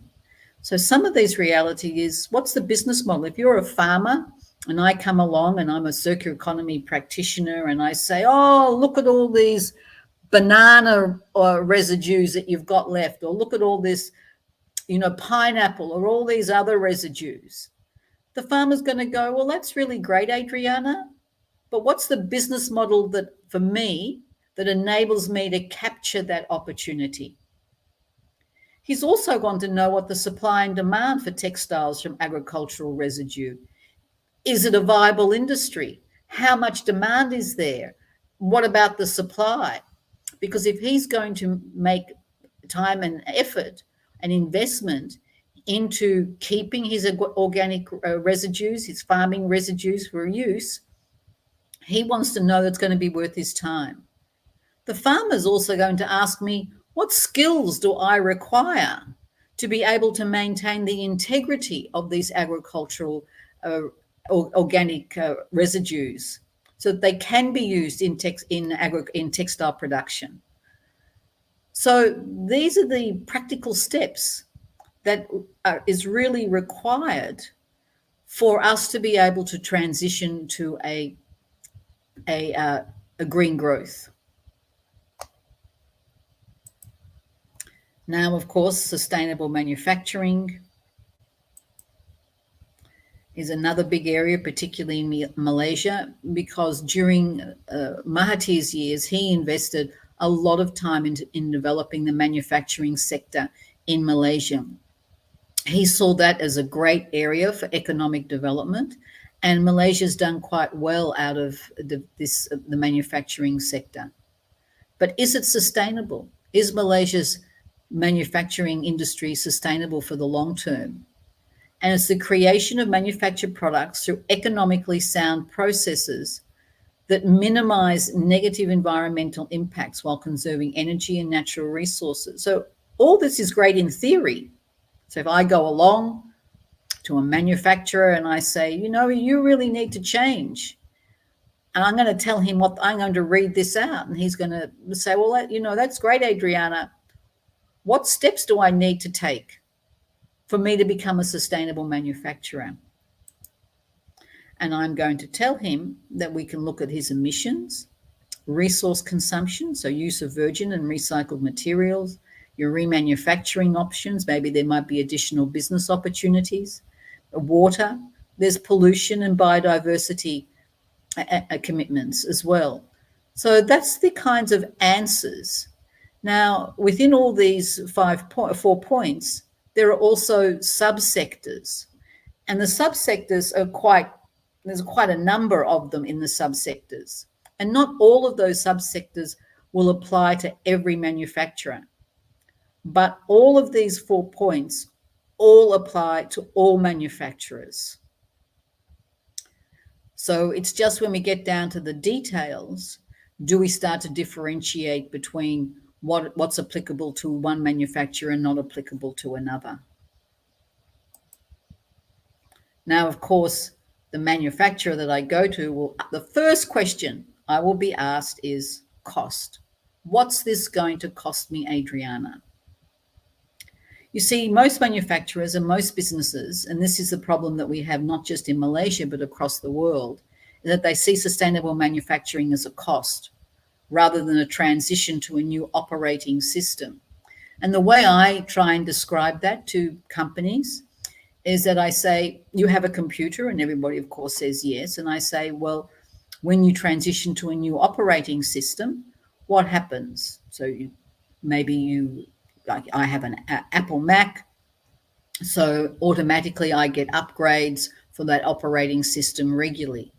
So some of these reality is, what's the business model? If you're a farmer and I come along and I'm a circular economy practitioner and I say, oh, look at all these banana residues that you've got left, or look at all this, you know, pineapple or all these other residues. The farmer's going to go, well, that's really great, Adriana, but what's the business model that, for me, that enables me to capture that opportunity? He's also going to know what the supply and demand for textiles from agricultural residue. Is it a viable industry? How much demand is there? What about the supply? Because if he's going to make time and effort and investment into keeping his organic residues, his farming residues for use, he wants to know it's going to be worth his time. The farmer's also going to ask me, what skills do I require to be able to maintain the integrity of these agricultural organic residues so that they can be used in textile production? So these are the practical steps that is really required for us to be able to transition to a green growth. Now, of course, sustainable manufacturing is another big area, particularly in Malaysia, because during Mahathir's years, he invested a lot of time in developing the manufacturing sector in Malaysia. He saw that as a great area for economic development, and Malaysia's done quite well out of the manufacturing sector. But is it sustainable? Is Malaysia's manufacturing industry sustainable for the long term? And it's the creation of manufactured products through economically sound processes that minimize negative environmental impacts while conserving energy and natural resources. So all this is great in theory. So if I go along to a manufacturer and I say, you know, you really need to change, and I'm going to tell him what I'm going to read this out, and he's going to say, well, you know, that's great, Adriana. What steps do I need to take for me to become a sustainable manufacturer? And I'm going to tell him that we can look at his emissions, resource consumption, so use of virgin and recycled materials, your remanufacturing options, maybe there might be additional business opportunities, water, there's pollution and biodiversity commitments as well. So that's the kinds of answers. Now, within all these 4 points, there are also subsectors, and the subsectors are there's quite a number of them in the subsectors. And not all of those subsectors will apply to every manufacturer. But all of these 4 points all apply to all manufacturers. So it's just when we get down to the details, do we start to differentiate between what's applicable to one manufacturer and not applicable to another. Now, of course, the manufacturer that I go to, the first question I will be asked is cost. What's this going to cost me, Adriana? You see, most manufacturers and most businesses, and this is the problem that we have not just in Malaysia but across the world, is that they see sustainable manufacturing as a cost rather than a transition to a new operating system. And the way I try and describe that to companies is that I say, you have a computer, and everybody, of course, says yes. And I say, well, when you transition to a new operating system, what happens? So like I have an Apple Mac, so automatically I get upgrades for that operating system regularly.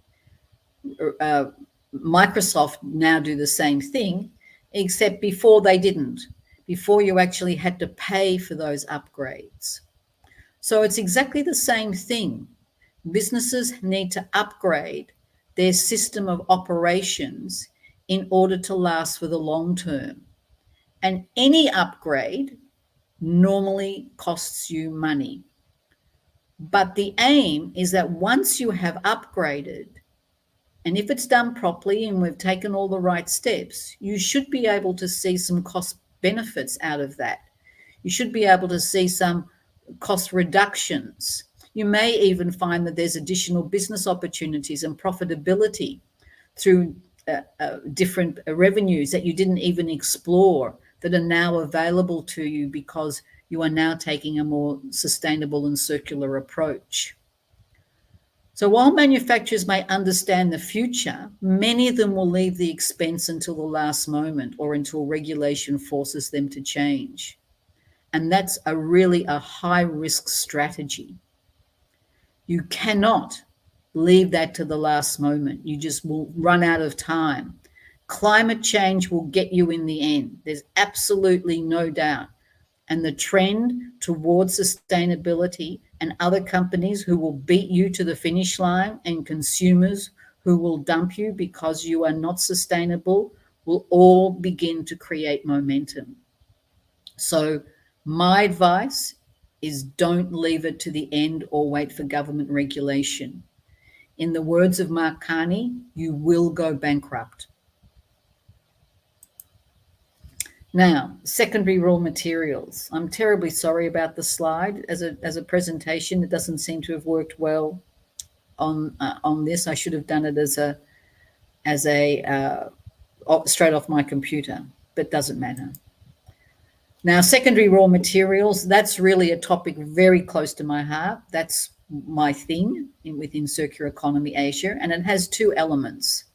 Microsoft now do the same thing, except before they didn't. Before you actually had to pay for those upgrades. So it's exactly the same thing. Businesses need to upgrade their system of operations in order to last for the long term. And any upgrade normally costs you money. But the aim is that once you have upgraded, and if it's done properly and we've taken all the right steps, you should be able to see some cost benefits out of that. You should be able to see some cost reductions. You may even find that there's additional business opportunities and profitability through different revenues that you didn't even explore that are now available to you because you are now taking a more sustainable and circular approach. So while manufacturers may understand the future, many of them will leave the expense until the last moment or until regulation forces them to change. And that's really a high-risk strategy. You cannot leave that to the last moment. You just will run out of time. Climate change will get you in the end. There's absolutely no doubt. And the trend towards sustainability and other companies who will beat you to the finish line and consumers who will dump you because you are not sustainable will all begin to create momentum. So my advice is don't leave it to the end or wait for government regulation. In the words of Mark Carney, you will go bankrupt. Now, secondary raw materials. I'm terribly sorry about the slide. As a presentation, it doesn't seem to have worked well on this. I should have done it as a straight off my computer, but doesn't matter. Now, secondary raw materials, that's really a topic very close to my heart. That's my thing within Circular Economy Asia, and it has two elements.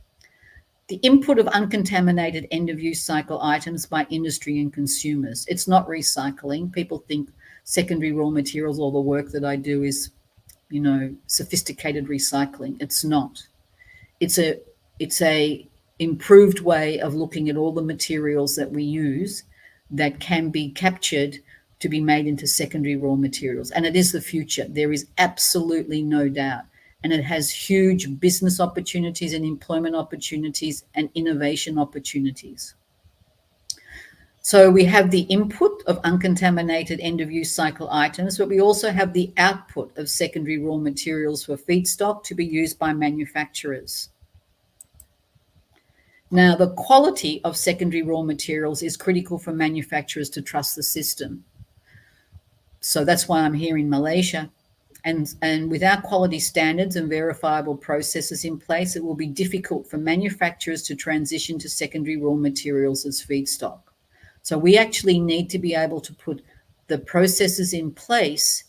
The input of uncontaminated end-of-use cycle items by industry and consumers. It's not recycling. People think secondary raw materials, all the work that I do is, sophisticated recycling. It's not. It's a improved way of looking at all the materials that we use that can be captured to be made into secondary raw materials. And it is the future. There is absolutely no doubt. And it has huge business opportunities and employment opportunities and innovation opportunities. So we have the input of uncontaminated end-of-use cycle items, but we also have the output of secondary raw materials for feedstock to be used by manufacturers. Now, the quality of secondary raw materials is critical for manufacturers to trust the system. So that's why I'm here in Malaysia. And without quality standards and verifiable processes in place, it will be difficult for manufacturers to transition to secondary raw materials as feedstock. So we actually need to be able to put the processes in place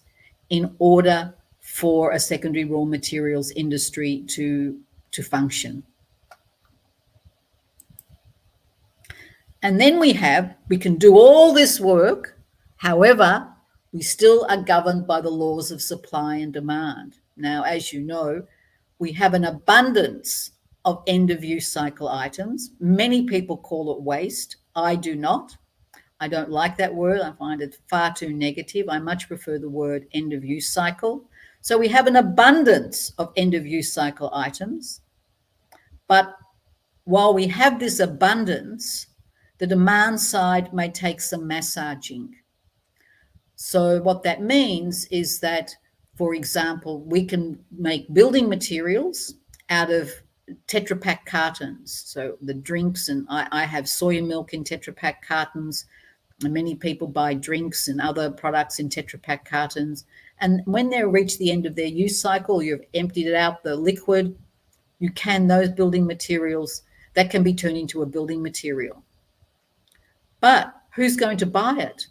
in order for a secondary raw materials industry to function. And then we can do all this work, however, we still are governed by the laws of supply and demand. Now, as you know, we have an abundance of end-of-use cycle items. Many people call it waste. I do not. I don't like that word. I find it far too negative. I much prefer the word end-of-use cycle. So we have an abundance of end-of-use cycle items. But while we have this abundance, the demand side may take some massaging. So what that means is that, for example, we can make building materials out of Tetra Pak cartons. So the drinks, and I have soy milk in Tetra Pak cartons, and many people buy drinks and other products in Tetra Pak cartons. And when they reach the end of their use cycle, you've emptied it out, the liquid, you can, those building materials, that can be turned into a building material. But who's going to buy it?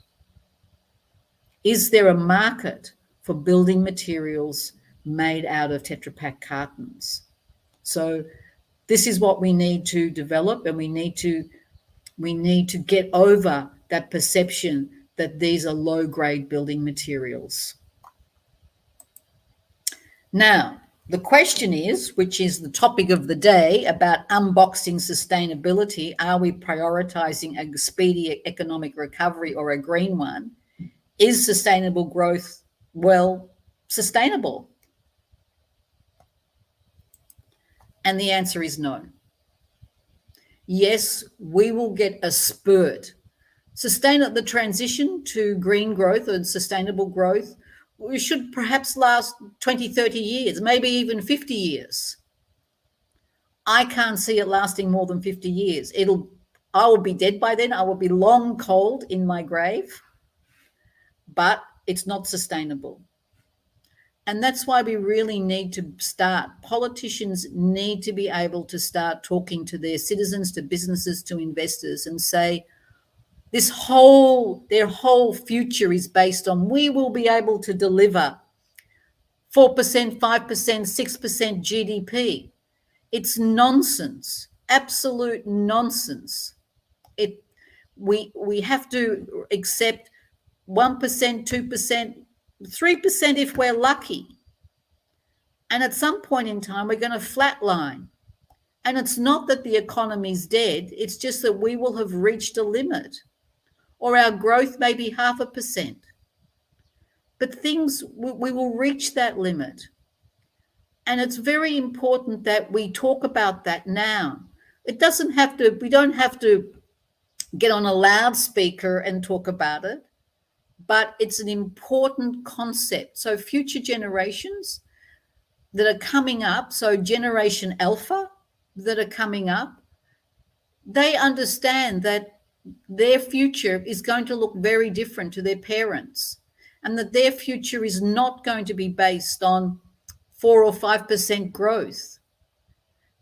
Is there a market for building materials made out of Tetra Pak cartons? So this is what we need to develop, and we need to get over that perception that these are low-grade building materials. Now, the question is, which is the topic of the day, about unboxing sustainability. Are we prioritizing a speedy economic recovery or a green one? Is sustainable growth, well, sustainable? And the answer is no. Yes, we will get a spurt. The transition to green growth and sustainable growth, we should perhaps last 20, 30 years, maybe even 50 years. I can't see it lasting more than 50 years. I will be dead by then. I will be long cold in my grave, but it's not sustainable. And that's why we really need to start. Politicians need to be able to start talking to their citizens, to businesses, to investors, and say, their whole future is based on, we will be able to deliver 4%, 5%, 6% GDP. It's nonsense, absolute nonsense. We have to accept 1%, 2%, 3% if we're lucky. And at some point in time, we're going to flatline. And it's not that the economy's dead. It's just that we will have reached a limit, or our growth may be 0.5%. But we will reach that limit. And it's very important that we talk about that now. We don't have to get on a loudspeaker and talk about it, but it's an important concept. So future generations that are coming up, so Generation Alpha that are coming up, they understand that their future is going to look very different to their parents, and that their future is not going to be based on 4 or 5% growth.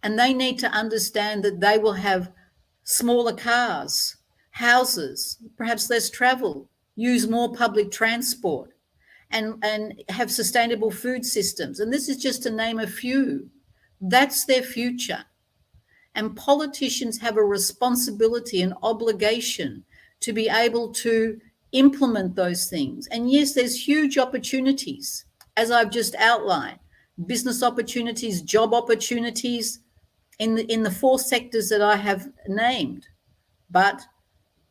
And they need to understand that they will have smaller cars, houses, perhaps less travel, use more public transport, and have sustainable food systems. And this is just to name a few. That's their future. And politicians have a responsibility and obligation to be able to implement those things. And yes, there's huge opportunities, as I've just outlined, business opportunities, job opportunities in the 4 sectors that I have named. But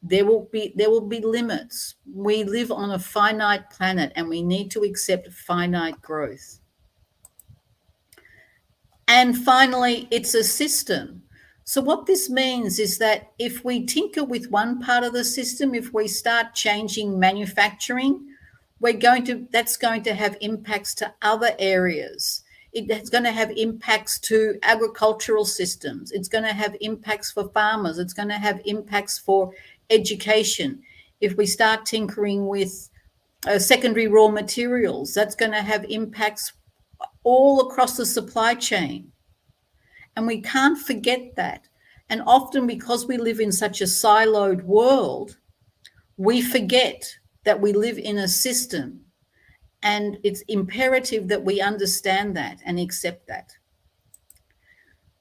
there will be limits. We live on a finite planet, and we need to accept finite growth. And finally, it's a system. So what this means is that if we tinker with one part of the system, if we start changing manufacturing, that's going to have impacts to other areas. It's going to have impacts to agricultural systems. It's going to have impacts for farmers. It's going to have impacts for education. If we start tinkering with secondary raw materials, that's going to have impacts all across the supply chain. And we can't forget that. And often, because we live in such a siloed world, we forget that we live in a system. And it's imperative that we understand that and accept that.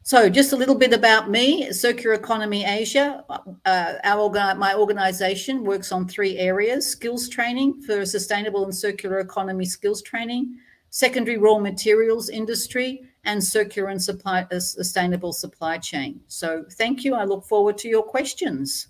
So just a little bit about me. Circular Economy Asia, my organization works on 3 areas: skills training for sustainable and circular economy skills training, secondary raw materials industry, and circular and sustainable supply chain. So thank you. I look forward to your questions.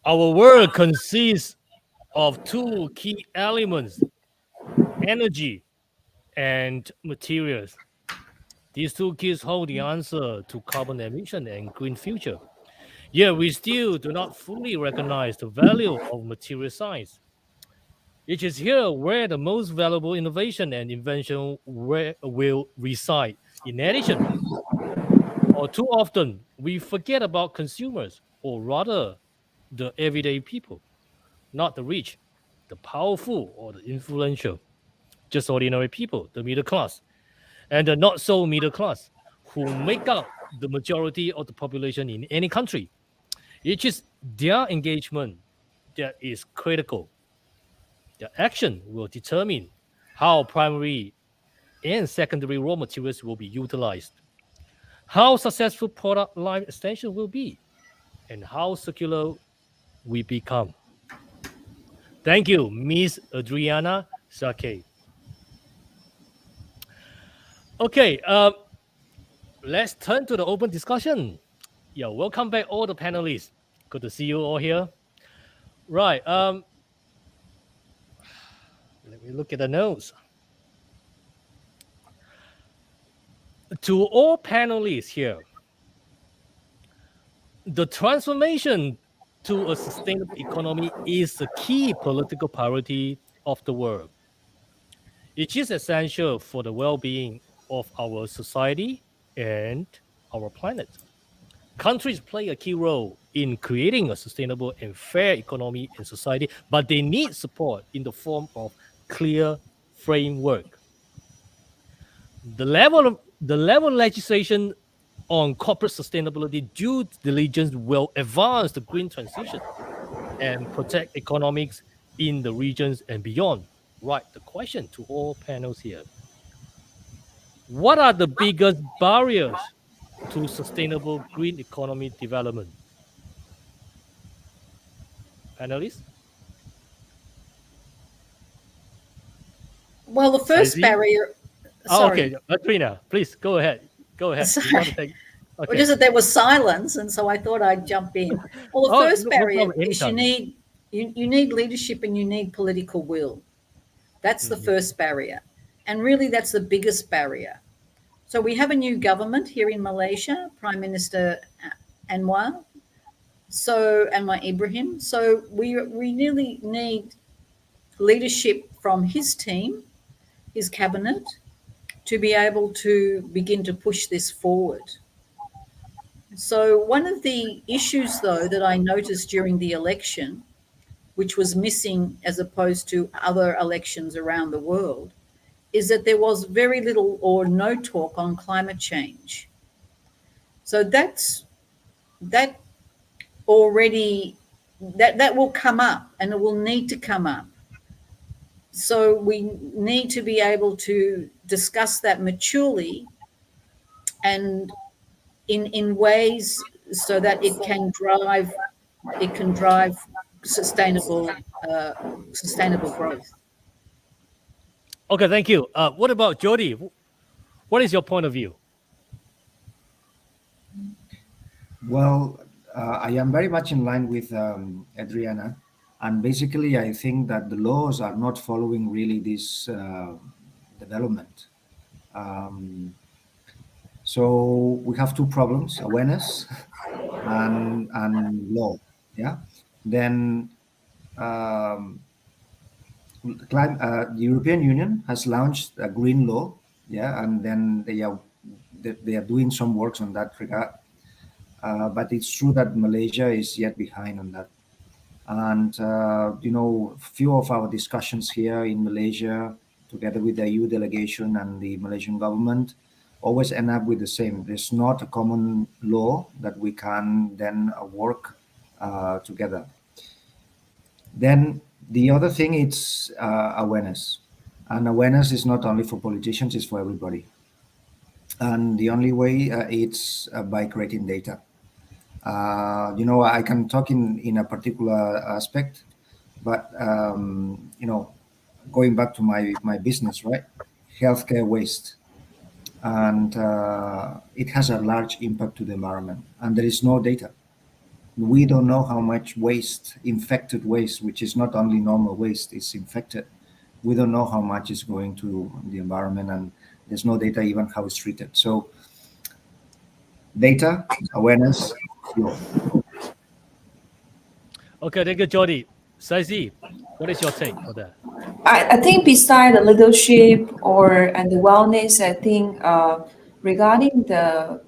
Our world consists of two key elements: energy and materials. These two keys hold the answer to carbon emission and green future. Yet we still do not fully recognize the value of material science. It is here where the most valuable innovation and invention will reside. In addition, or too often, we forget about consumers, or rather, the everyday people, not the rich, the powerful, or the influential, just ordinary people, the middle class, and the not so middle class, who make up the majority of the population in any country. It is their engagement that is critical. Their action will determine how primary and secondary raw materials will be utilized, how successful product life extension will be, and how circular we become. Thank you, Miss Adriana Sake. Okay, let's turn to the open discussion. Yeah, welcome back all the panelists. Good to see you all here. Right, let me look at the notes. To all panelists here, the transformation to a sustainable economy is a key political priority of the world. It is essential for the well-being of our society and our planet. Countries play a key role in creating a sustainable and fair economy and society, but they need support in the form of clear framework. The level legislation on corporate sustainability due diligence will advance the green transition and protect economics in the regions and beyond. Right, the question to all panels here: what are the biggest barriers to sustainable green economy development? Panelists? Well, the first barrier. Oh, okay, Adrina, please go ahead. Go ahead. Sorry. Okay. Just that there was silence, and so I thought I'd jump in. Well, the first barrier is you need leadership and you need political will. That's the first barrier, and really that's the biggest barrier. So we have a new government here in Malaysia, Prime Minister Anwar Ibrahim. So we really need leadership from his team, his cabinet, to be able to begin to push this forward. So one of the issues, though, that I noticed during the election, which was missing as opposed to other elections around the world, is that there was very little or no talk on climate change. So that will come up, and it will need to come up. So we need to be able to discuss that maturely and in ways so that it can drive sustainable growth. Okay, thank you. What about Jody? What is your point of view? Well, I am very much in line with Adriana. And basically, I think that the laws are not following really this development. So we have two problems: awareness and law. Yeah. Then the European Union has launched a green law. Yeah, and then they are doing some works on that regard. But it's true that Malaysia is yet behind on that. And, few of our discussions here in Malaysia, together with the EU delegation and the Malaysian government, always end up with the same. There's not a common law that we can then work together. Then the other thing is awareness. And awareness is not only for politicians, it's for everybody. and the only way it's by creating data. I can talk in a particular aspect, but going back to my business, right? Healthcare waste, and it has a large impact to the environment, and there is no data. We don't know how much waste, infected waste, which is not only normal waste, is infected. We don't know how much is going to the environment, and there's no data even how it's treated. So data, awareness, flow. Okay, thank you, Jody. Saisi, what is your take on that? I think beside the leadership and the wellness, I think regarding the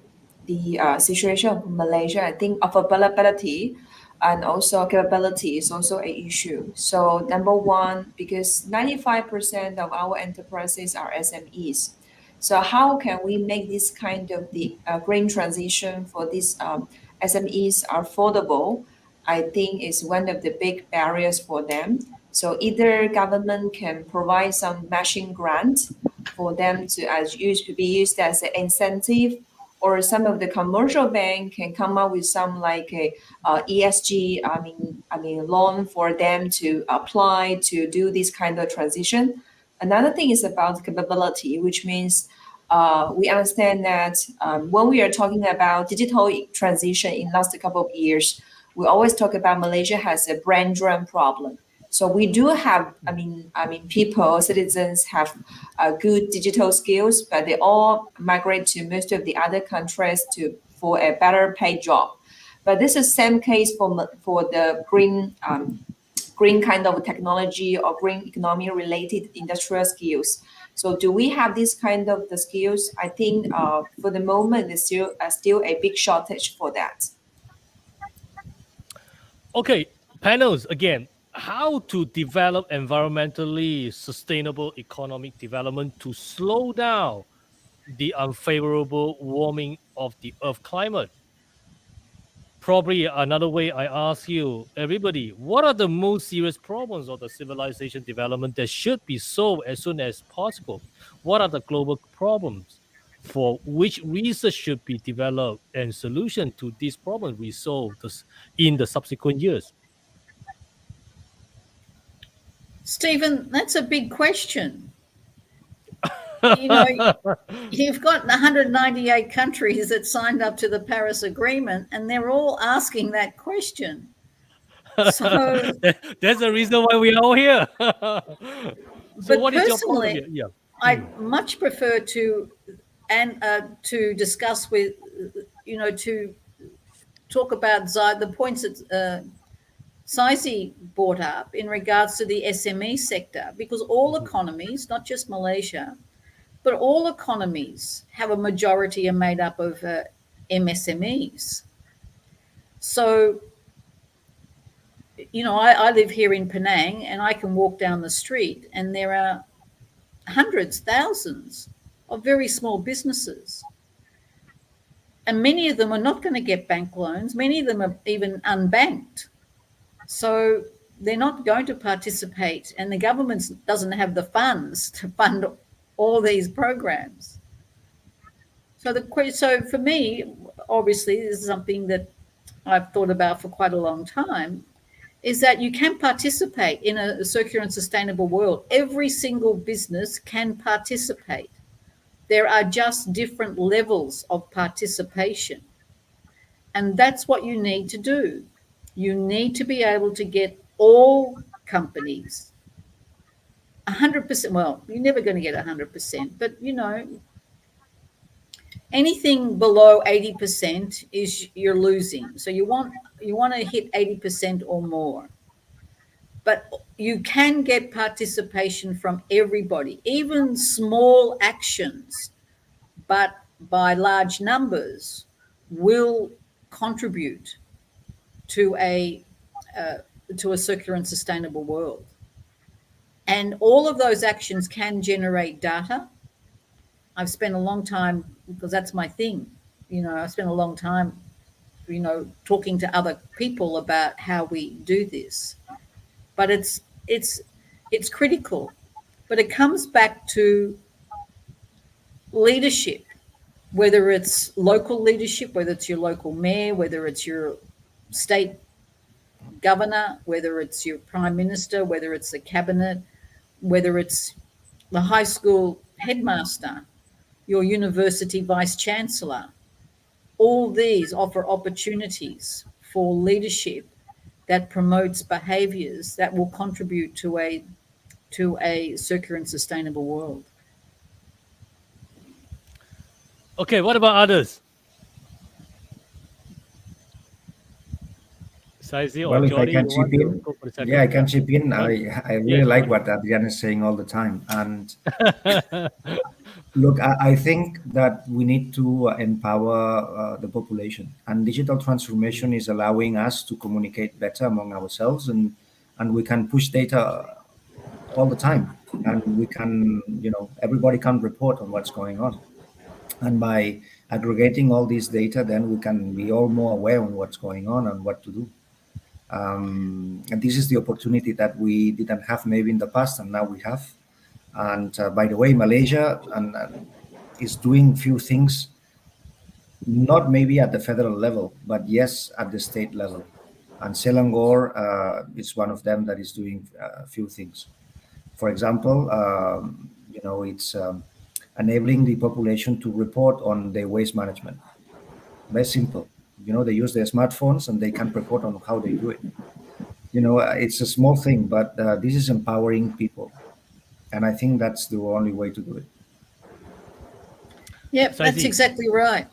situation of Malaysia, I think availability and also capability is also an issue. So number one, because 95% of our enterprises are SMEs. So how can we make this kind of the green transition for these SMEs affordable? I think is one of the big barriers for them. So either government can provide some matching grant for them to be used as an incentive, or some of the commercial bank can come up with some like a ESG, I mean loan for them to apply to do this kind of transition. Another thing is about capability, which means we understand that when we are talking about digital transition in last couple of years, we always talk about Malaysia has a brand drain problem. So we do have, people, citizens have good digital skills, but they all migrate to most of the other countries for a better paid job. But this is same case for the green kind of technology or green economy related industrial skills. So do we have this kind of the skills? I think for the moment, there's still a big shortage for that. Okay, panels again. How to develop environmentally sustainable economic development to slow down the unfavorable warming of the Earth climate? Probably another way I ask you, everybody, what are the most serious problems of the civilization development that should be solved as soon as possible? What are the global problems for which research should be developed and solution to these problems we solve in the subsequent years? Stephen, that's a big question. You know, you've got 198 countries that signed up to the Paris Agreement, and they're all asking that question. So that's the reason why we are all here. So but what is your point of personally, view? Yeah. I'd much prefer to discuss with, to talk about the points that Saisi brought up in regards to the SME sector, because all economies, not just Malaysia, but all economies have a majority are made up of MSMEs. So, I live here in Penang, and I can walk down the street and there are hundreds, thousands of very small businesses. And many of them are not going to get bank loans. Many of them are even unbanked. So they're not going to participate, and the government doesn't have the funds to fund all these programs. So for me, obviously, this is something that I've thought about for quite a long time, is that you can participate in a circular and sustainable world. Every single business can participate. There are just different levels of participation. And that's what you need to do. You need to be able to get all companies 100%. Well, you're never going to get 100%, but anything below 80% is you're losing. So you want to hit 80% or more. But you can get participation from everybody, even small actions, but by large numbers will contribute to a circular and sustainable world. And all of those actions can generate data. I've spent a long time, because that's my thing, I spent a long time, talking to other people about how we do this. But it's critical. But it comes back to leadership. whether it's local leadership, whether it's your local mayor, whether it's your state governor, whether it's your prime minister, whether it's the cabinet, whether it's the high school headmaster, your university vice chancellor. All these offer opportunities for leadership that promotes behaviors that will contribute to a circular and sustainable world. Okay, what about others? Saizi or Well, if I Jordi, can you chip want to in, go for the second? yeah, I can chip in. Go on. I really Yeah, like Jordi. what Adrian is saying all the time. And look, I think that we need to empower the population, and digital transformation is allowing us to communicate better among ourselves, and we can push data all the time, and we can, everybody can report on what's going on. And by aggregating all this data, then we can be all more aware on what's going on and what to do. And this is the opportunity that we didn't have maybe in the past, and now we have. And by the way, Malaysia is doing few things, not maybe at the federal level, but yes, at the state level. And Selangor is one of them that is doing a few things. For example, it's enabling the population to report on their waste management. Very simple. They use their smartphones and they can report on how they do it. It's a small thing, but this is empowering people. And I think that's the only way to do it. Yep, that's Saizi. exactly right.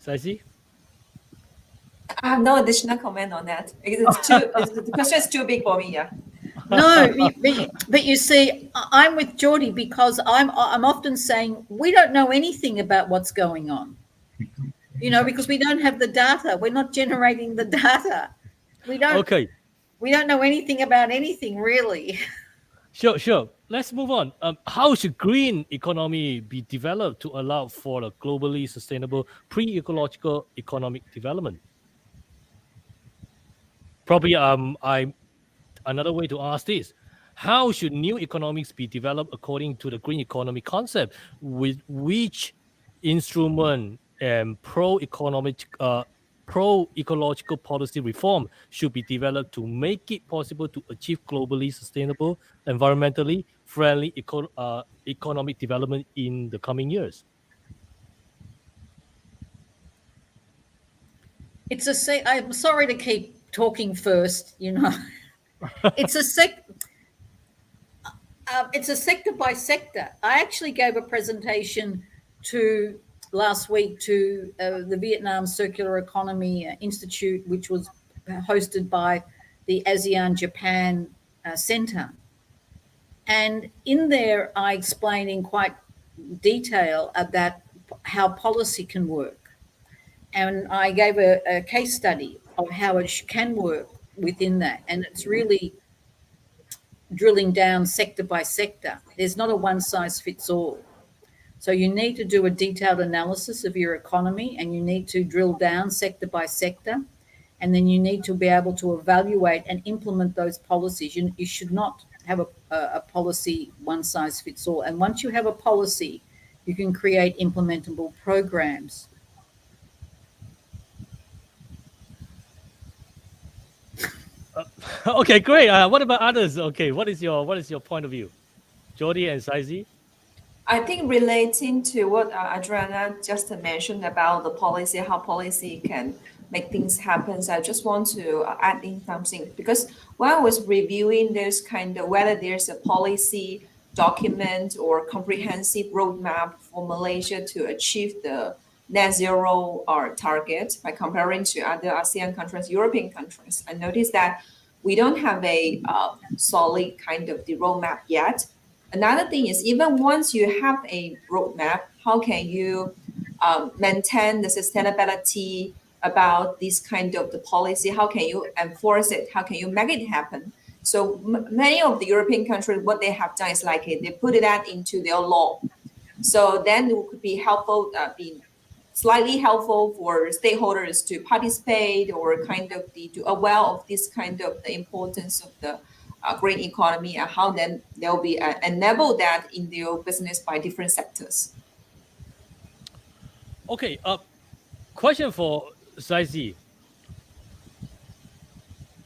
Saizi? I have no additional comment on that. The question is too big for me. Yeah. No, but you see, I'm with Geordie because I'm often saying we don't know anything about what's going on. Because we don't have the data. We're not generating the data. We don't know anything about anything, really. Sure. Let's move on. How should green economy be developed to allow for a globally sustainable pre-ecological economic development? Probably another way to ask this: how should new economics be developed according to the green economy concept? With which instrument and pro-ecological policy reform should be developed to make it possible to achieve globally sustainable, environmentally friendly economic development in the coming years? I'm sorry to keep talking first. It's a sector by sector. I actually gave a presentation last week to the Vietnam Circular Economy Institute, which was hosted by the ASEAN Japan Center. And in there, I explained in quite detail about how policy can work. And I gave a case study of how it can work within that. And it's really drilling down sector by sector. There's not a one size fits all. So you need to do a detailed analysis of your economy, and you need to drill down sector by sector. And then you need to be able to evaluate and implement those policies. You should not have a policy one size fits all. And once you have a policy, you can create implementable programs. Okay, great. What about others? Okay, what is your point of view, Jordi and Saizi? I think relating to what Adriana just mentioned about the policy, how policy can make things happen. So I just want to add in something, because when I was reviewing this kind of whether there's a policy document or comprehensive roadmap for Malaysia to achieve the net zero target by comparing to other ASEAN countries, European countries, I noticed that we don't have a solid kind of the roadmap yet. Another thing is, even once you have a roadmap, how can you maintain the sustainability about this kind of the policy? How can you enforce it? How can you make it happen? So many of the European countries, what they have done is like they put that into their law. So then it could be helpful, be slightly helpful for stakeholders to participate or kind of to aware of this kind of the importance of the green economy and how then they'll be enable that in their business by different sectors. Okay, question for Saizi.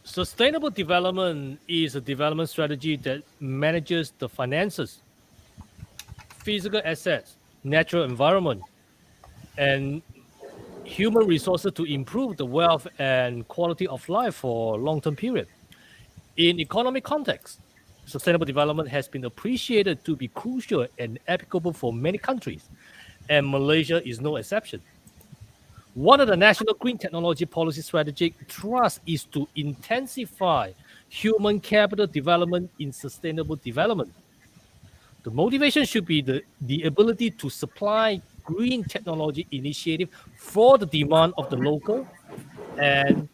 Sustainable development is a development strategy that manages the finances, physical assets, natural environment, and human resources to improve the wealth and quality of life for a long-term period. In economic context, sustainable development has been appreciated to be crucial and applicable for many countries, and Malaysia is no exception. One of the National Green Technology Policy strategic thrust is to intensify human capital development in sustainable development. The motivation should be the ability to supply green technology initiative for the demand of the local and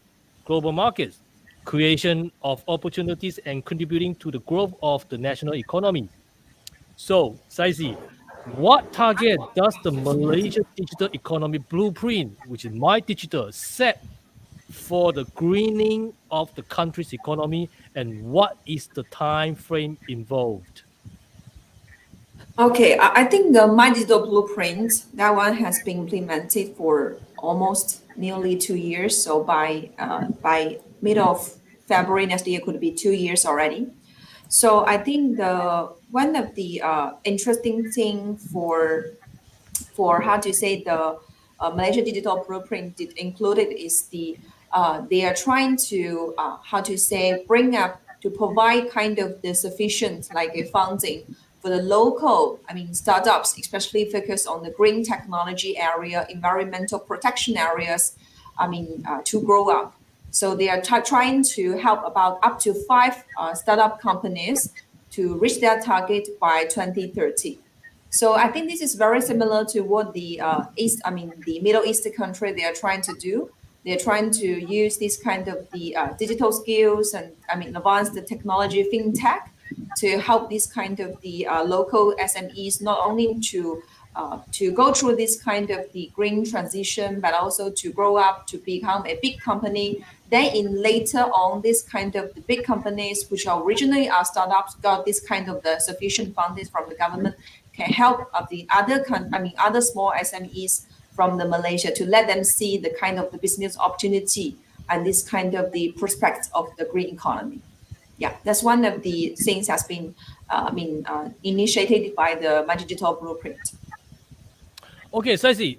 global markets, creation of opportunities and contributing to the growth of the national economy. So, Saizi, what target does the Malaysia Digital Economy Blueprint, which is My Digital, set for the greening of the country's economy, and what is the time frame involved? Okay, I think the My Digital Blueprint, that one has been implemented for almost nearly 2 years. So by middle of February next year could be 2 years already. So I think the one of the interesting thing for how to say the Malaysia Digital Blueprint did included is they are trying to how to say bring up to provide kind of the sufficient like a funding for the local, I mean startups, especially focused on the green technology area, environmental protection areas, I mean to grow up. So they are trying to help about up to 5 startup companies to reach their target by 2030. So I think this is very similar to what the the Middle East country they are trying to do. They're trying to use this kind of the digital skills and advanced technology, fintech, to help this kind of the local SMEs not only to go through this kind of the green transition, but also to grow up to become a big company. Then in later on, this kind of the big companies, which originally are startups, got this kind of the sufficient funding from the government, can help the other small SMEs from the Malaysia to let them see the kind of the business opportunity and this kind of the prospects of the green economy. Yeah, that's one of the things has been initiated by the My Digital Blueprint. Okay, Saizi,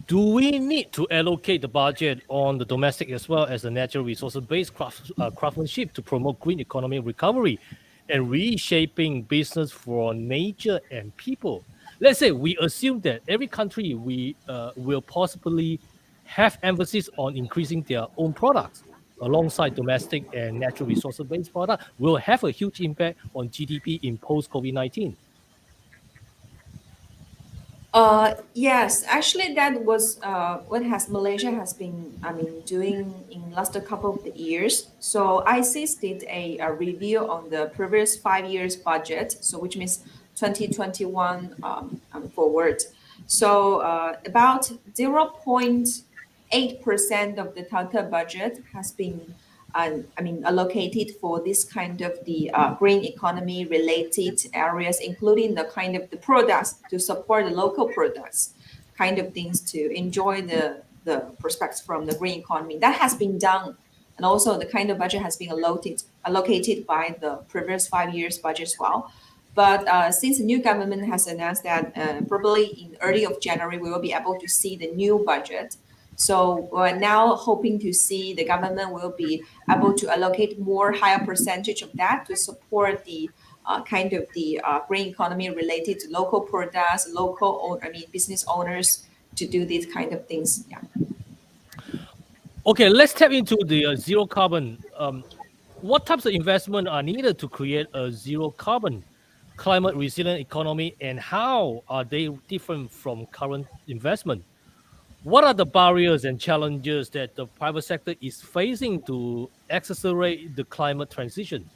do we need to allocate the budget on the domestic as well as the natural resources-based craftsmanship to promote green economy recovery and reshaping business for nature and people? Let's say we assume that every country will possibly have emphasis on increasing their own products alongside domestic and natural resources-based products will have a huge impact on GDP in post-COVID-19. Yes, actually, that was what has Malaysia has been, doing in last couple of the years. So ISIS did a review on the previous 5 years budget, so which means 2021 forward. So about 0.8% of the total budget has been allocated for this kind of the green economy related areas, including the kind of the products to support the local products, kind of things to enjoy the prospects from the green economy. That has been done, and also the kind of budget has been allocated by the previous 5 years budget as well. But since the new government has announced that probably in early of January we will be able to see the new budget. So we're now hoping to see the government will be able to allocate more higher percentage of that to support the kind of the green economy related to local products, business owners to do these kind of things. Yeah. Okay, let's tap into the zero carbon. What types of investment are needed to create a zero carbon, climate resilient economy, and how are they different from current investment? What are the barriers and challenges that the private sector is facing to accelerate the climate transition?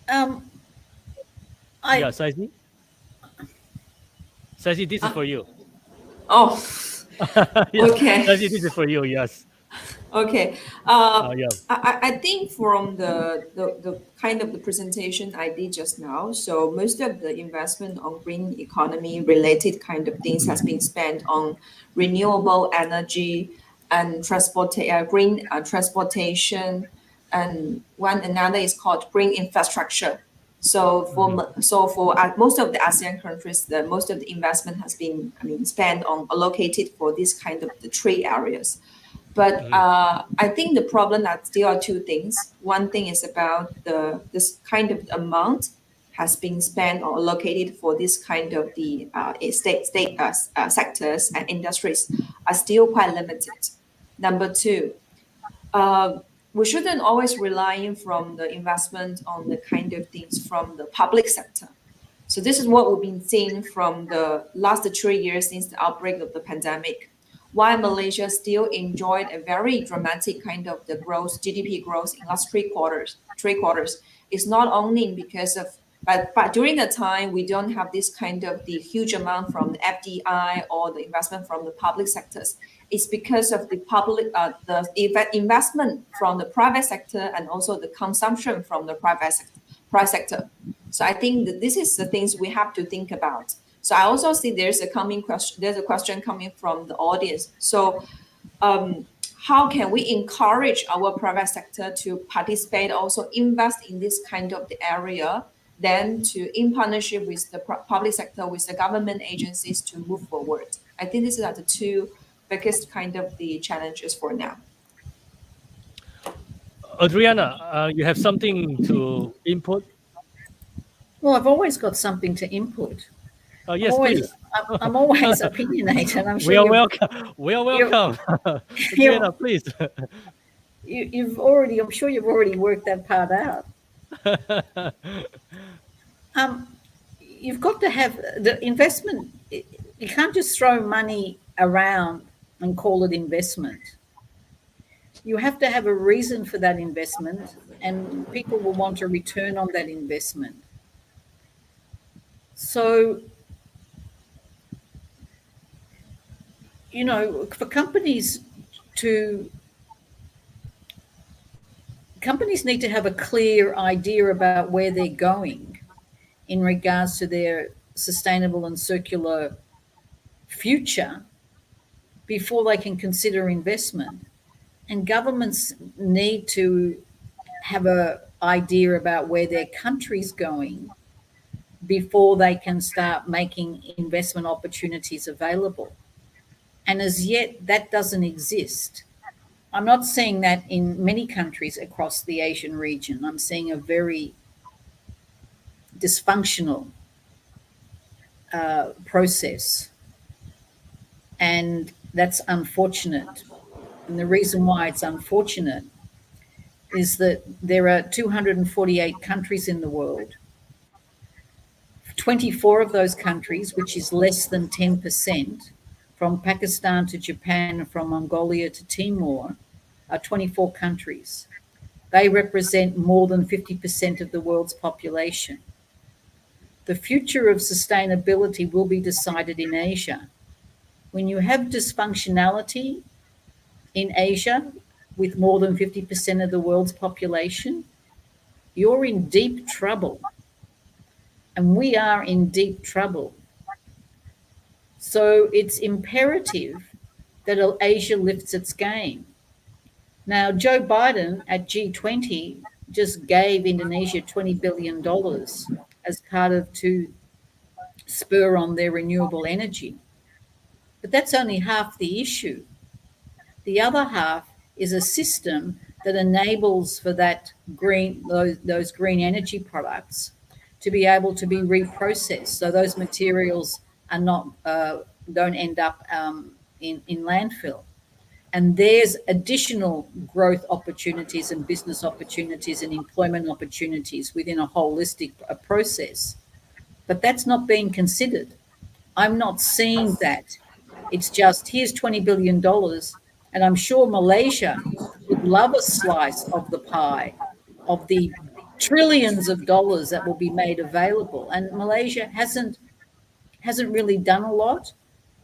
Yeah, Saizi? Saizi, this is for you. Oh, Yes, okay. Saizi, this is for you, yes. Okay. Yeah. I think from the kind of the presentation I did just now, so most of the investment on green economy related kind of things has been spent on renewable energy and green transportation, and another is called green infrastructure. So for most of the ASEAN countries, most of the investment has been, spent on allocated for this kind of the three areas. But I think the problem that still are two things. One thing is about this kind of amount has been spent or allocated for this kind of the state sectors and industries are still quite limited. Number two, we shouldn't always rely from the investment on the kind of things from the public sector. So this is what we've been seeing from the last 3 years since the outbreak of the pandemic. While Malaysia still enjoyed a very dramatic kind of the growth, GDP growth in last three quarters, it's not only because of, but during the time we don't have this kind of the huge amount from the FDI or the investment from the public sectors. It's because of the investment from the private sector and also the consumption from the private sector. So I think that this is the things we have to think about. So I also see there's a question coming from the audience. So how can we encourage our private sector to participate, also invest in this kind of the area, then to in partnership with the public sector, with the government agencies to move forward? I think these are the two biggest kind of the challenges for now. Adriana, you have something to input? Well, I've always got something to input. Yes, please. I'm always opinionated. I'm sure we are welcome. We are welcome. Adriana, please. I'm sure you've already worked that part out. You've got to have the investment. You can't just throw money around and call it investment. You have to have a reason for that investment, and people will want a return on that investment. So, for companies need to have a clear idea about where they're going in regards to their sustainable and circular future before they can consider investment. And governments need to have an idea about where their country's going before they can start making investment opportunities available. And as yet, that doesn't exist. I'm not seeing that in many countries across the Asian region. I'm seeing a very dysfunctional process. And that's unfortunate. And the reason why it's unfortunate is that there are 248 countries in the world. 24 of those countries, which is less than 10%, from Pakistan to Japan, from Mongolia to Timor, are 24 countries. They represent more than 50% of the world's population. The future of sustainability will be decided in Asia. When you have dysfunctionality in Asia with more than 50% of the world's population, you're in deep trouble. And we are in deep trouble. So it's imperative that Asia lifts its game. Now, Joe Biden at G20 just gave Indonesia $20 billion as part of to spur on their renewable energy. But that's only half the issue. The other half is a system that enables for that those green energy products to be able to be reprocessed, so those materials are not don't end up in landfill. And there's additional growth opportunities and business opportunities and employment opportunities within a holistic process. But that's not being considered. I'm not seeing that. It's just, here's $20 billion, and I'm sure Malaysia would love a slice of the pie, of the trillions of dollars that will be made available. And Malaysia hasn't really done a lot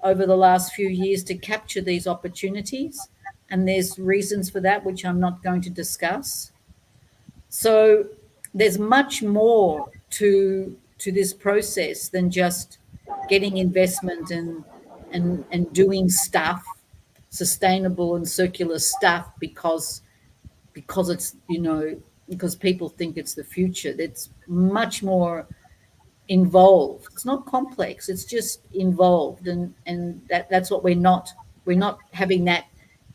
over the last few years to capture these opportunities. and there's reasons for that, which I'm not going to discuss. So there's much more to this process than just getting investment and doing stuff, sustainable and circular stuff because it's, because people think it's the future. It's much more involved. It's not complex, it's just involved, and that's what we're not having that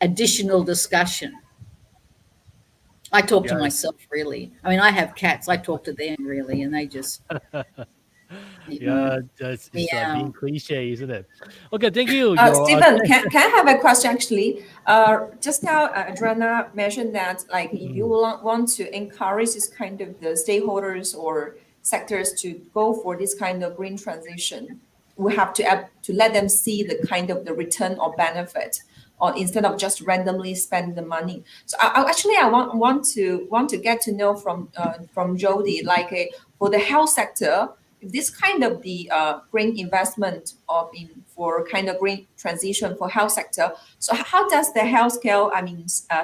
additional discussion. I talk to myself, really. I mean, I have cats, I talk to them, really, and they just Yeah, it's meow. being cliche, isn't it? Okay, thank you. Stephen, can I have a question actually? Just now, Adriana mentioned that like if you want to encourage this kind of the stakeholders or sectors to go for this kind of green transition, we have to let them see the kind of the return or benefit, or instead of just randomly spend the money. So I want to get to know from Jody, like for the health sector, if this kind of the green investment for kind of green transition for health sector. So how does the healthcare,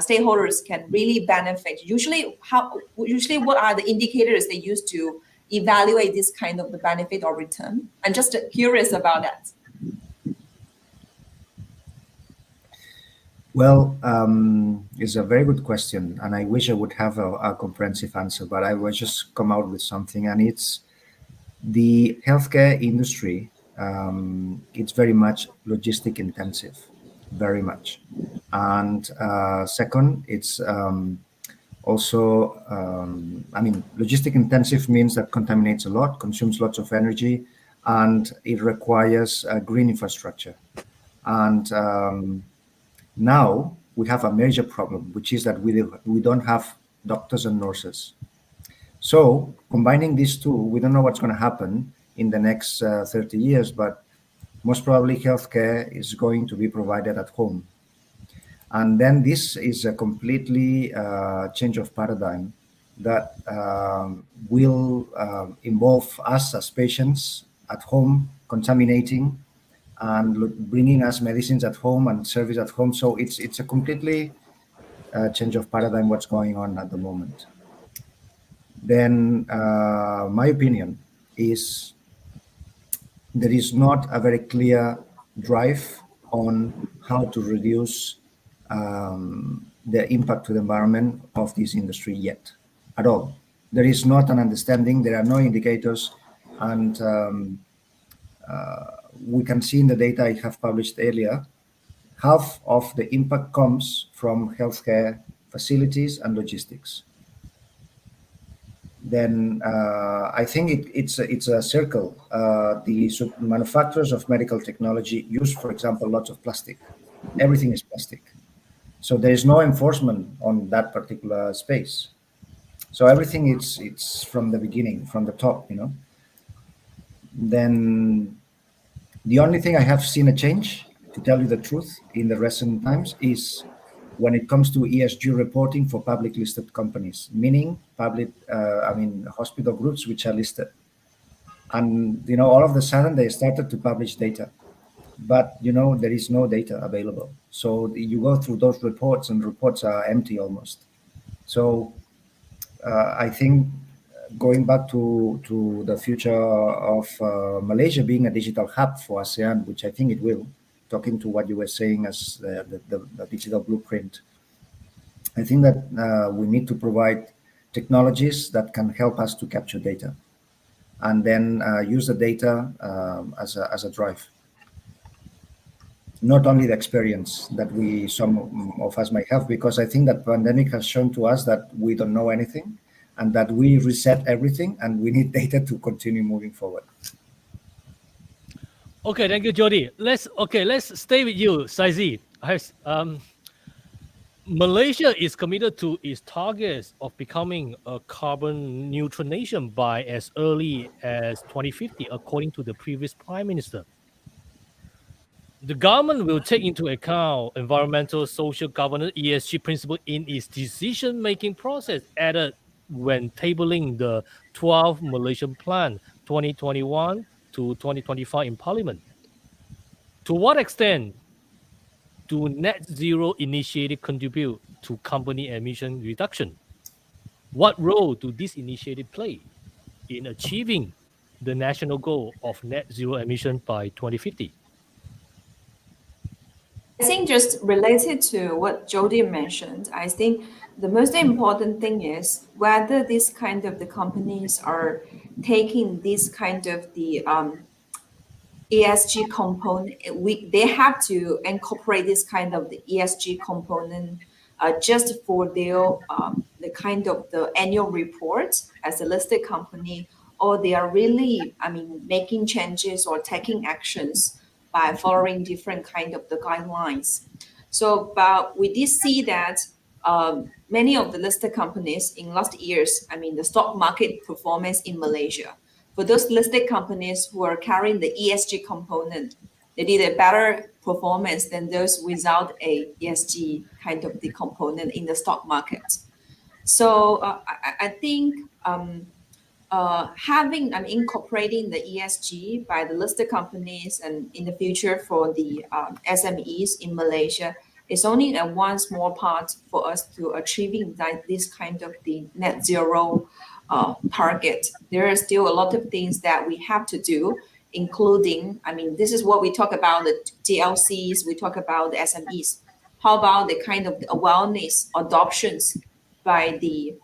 stakeholders can really benefit? Usually what are the indicators they use to evaluate this kind of the benefit or return? I'm just curious about that. Well, it's a very good question, and I wish I would have a comprehensive answer, but I will just come out with something, and it's the healthcare industry. It's very much logistic intensive, very much. And second, it's also, logistic intensive means that contaminates a lot, consumes lots of energy, and it requires green infrastructure. And now we have a major problem, which is that we don't have doctors and nurses. So combining these two, we don't know what's going to happen in the next 30 years, but most probably healthcare is going to be provided at home. And then this is a completely change of paradigm that will involve us as patients at home contaminating and bringing us medicines at home and service at home. So it's a completely change of paradigm what's going on at the moment. Then my opinion is there is not a very clear drive on how to reduce the impact to the environment of this industry yet at all. There is not an understanding, there are no indicators, and we can see in the data I have published earlier, half of the impact comes from healthcare facilities and logistics. Then I think it's a circle. The manufacturers of medical technology use, for example, lots of plastic. Everything is plastic. So there is no enforcement on that particular space. So everything it's from the beginning, from the top, Then the only thing I have seen a change, to tell you the truth, in the recent times is when it comes to ESG reporting for public listed companies, meaning hospital groups which are listed. And, all of a sudden they started to publish data, but, there is no data available. So you go through those reports and reports are empty almost. So I think going back to the future of Malaysia being a digital hub for ASEAN, which I think it will, talking to what you were saying as the digital blueprint, I think that we need to provide technologies that can help us to capture data and then use the data as a drive. Not only the experience that some of us might have, because I think that pandemic has shown to us that we don't know anything and that we reset everything and we need data to continue moving forward. Okay, thank you, Jody. Let's stay with you, Saizi. Malaysia is committed to its targets of becoming a carbon neutral nation by as early as 2050, according to the previous Prime Minister. The government will take into account environmental, social governance, ESG principle in its decision-making process, added when tabling the 12th Malaysian Plan 2021 to 2025 in Parliament. To what extent do net zero initiatives contribute to company emission reduction? What role do these initiatives play in achieving the national goal of net zero emission by 2050? I think just related to what Jody mentioned, I think the most important thing is whether this kind of the companies are taking this kind of the ESG component. They have to incorporate this kind of the ESG component just for their the kind of the annual report as a listed company, or they are really, I mean, making changes or taking actions by following different kind of the guidelines. So, but we did see that many of the listed companies in last years, I mean, the stock market performance in Malaysia, for those listed companies who are carrying the ESG component, they did a better performance than those without a ESG kind of the component in the stock market. So I think incorporating the ESG by the listed companies and in the future for the SMEs in Malaysia is only a one small part for us to achieving this kind of the net zero target. There are still a lot of things that we have to do, including, I mean, this is what we talk about the GLCs, we talk about the SMEs. How about the kind of awareness adoptions by the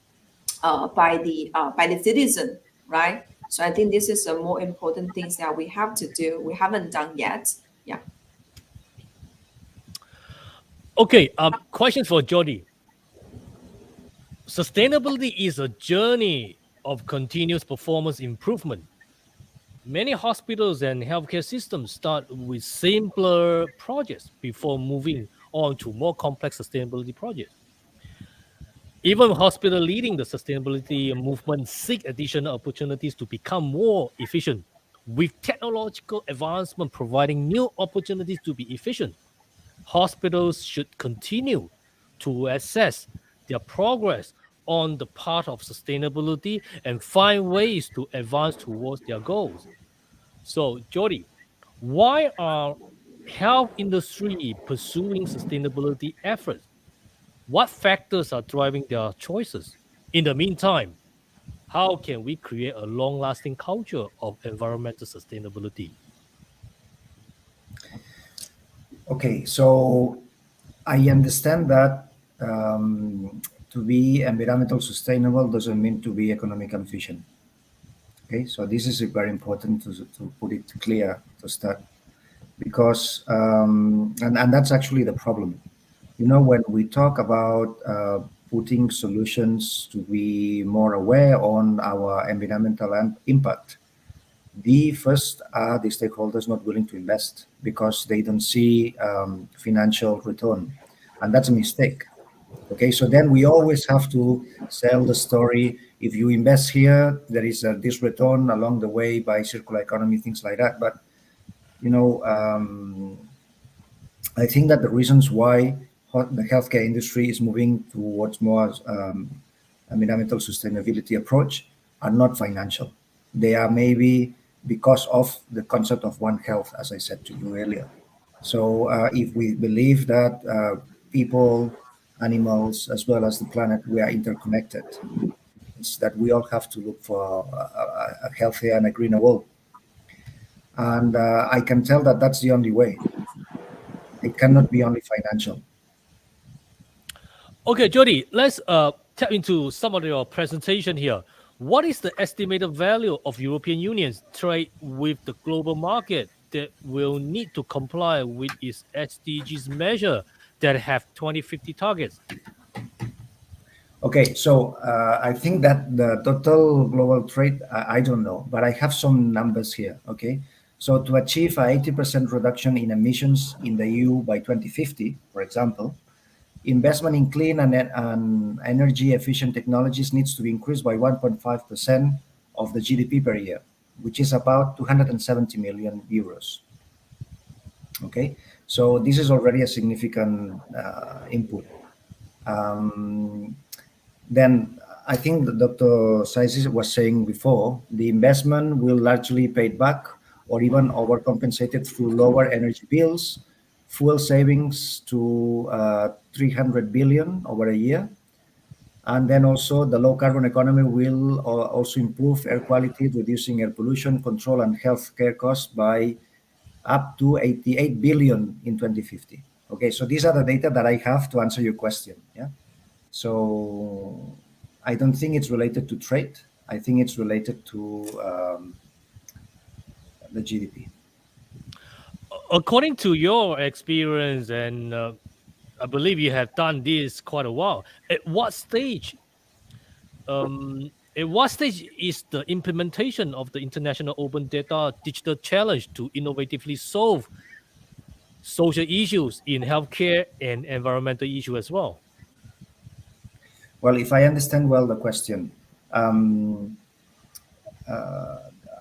citizen, right? So I think this is a more important things that we have to do. We haven't done yet. Yeah. Okay, question for Jody. Sustainability is a journey of continuous performance improvement. Many hospitals and healthcare systems start with simpler projects before moving on to more complex sustainability projects. Even hospitals leading the sustainability movement seek additional opportunities to become more efficient, with technological advancement providing new opportunities to be efficient. Hospitals should continue to assess their progress on the path of sustainability and find ways to advance towards their goals. So, Jody, why are health industry pursuing sustainability efforts? What factors are driving their choices? In the meantime, how can we create a long-lasting culture of environmental sustainability? Okay, so I understand that to be environmental sustainable doesn't mean to be economically efficient. Okay, so this is very important to put it clear to start, because and that's actually the problem. You know, when we talk about putting solutions to be more aware on our environmental impact, the first are the stakeholders not willing to invest because they don't see financial return, and that's a mistake. Okay, so then we always have to sell the story. If you invest here, there is this return along the way by circular economy, things like that. But you know, I think that the reasons why the healthcare industry is moving towards more environmental sustainability approach are not financial. They are maybe because of the concept of One Health, as I said to you earlier. So if we believe that people, animals, as well as the planet, we are interconnected, it's that we all have to look for a healthier and a greener world. And I can tell that that's the only way. It cannot be only financial. Okay, Jody, let's tap into some of your presentation here. What is the estimated value of European Union's trade with the global market that will need to comply with its SDGs measure that have 2050 targets? Okay, so I think that the total global trade, I don't know, but I have some numbers here, okay? So to achieve a 80% reduction in emissions in the EU by 2050, for example, investment in clean and energy efficient technologies needs to be increased by 1.5% of the GDP per year, which is about 270 million euros. Okay, so this is already a significant input. Then I think that Dr. Saisis was saying before, the investment will largely paid back or even overcompensated through lower energy bills, fuel savings to 300 billion over a year. And then also the low carbon economy will also improve air quality, reducing air pollution, control and healthcare costs by up to 88 billion in 2050. Okay, so these are the data that I have to answer your question. Yeah. So I don't think it's related to trade. I think it's related to the GDP. According to your experience, and I believe you have done this quite a while, at what stage is the implementation of the International Open Data Digital Challenge to innovatively solve social issues in healthcare and environmental issues as well? Well, if I understand well the question,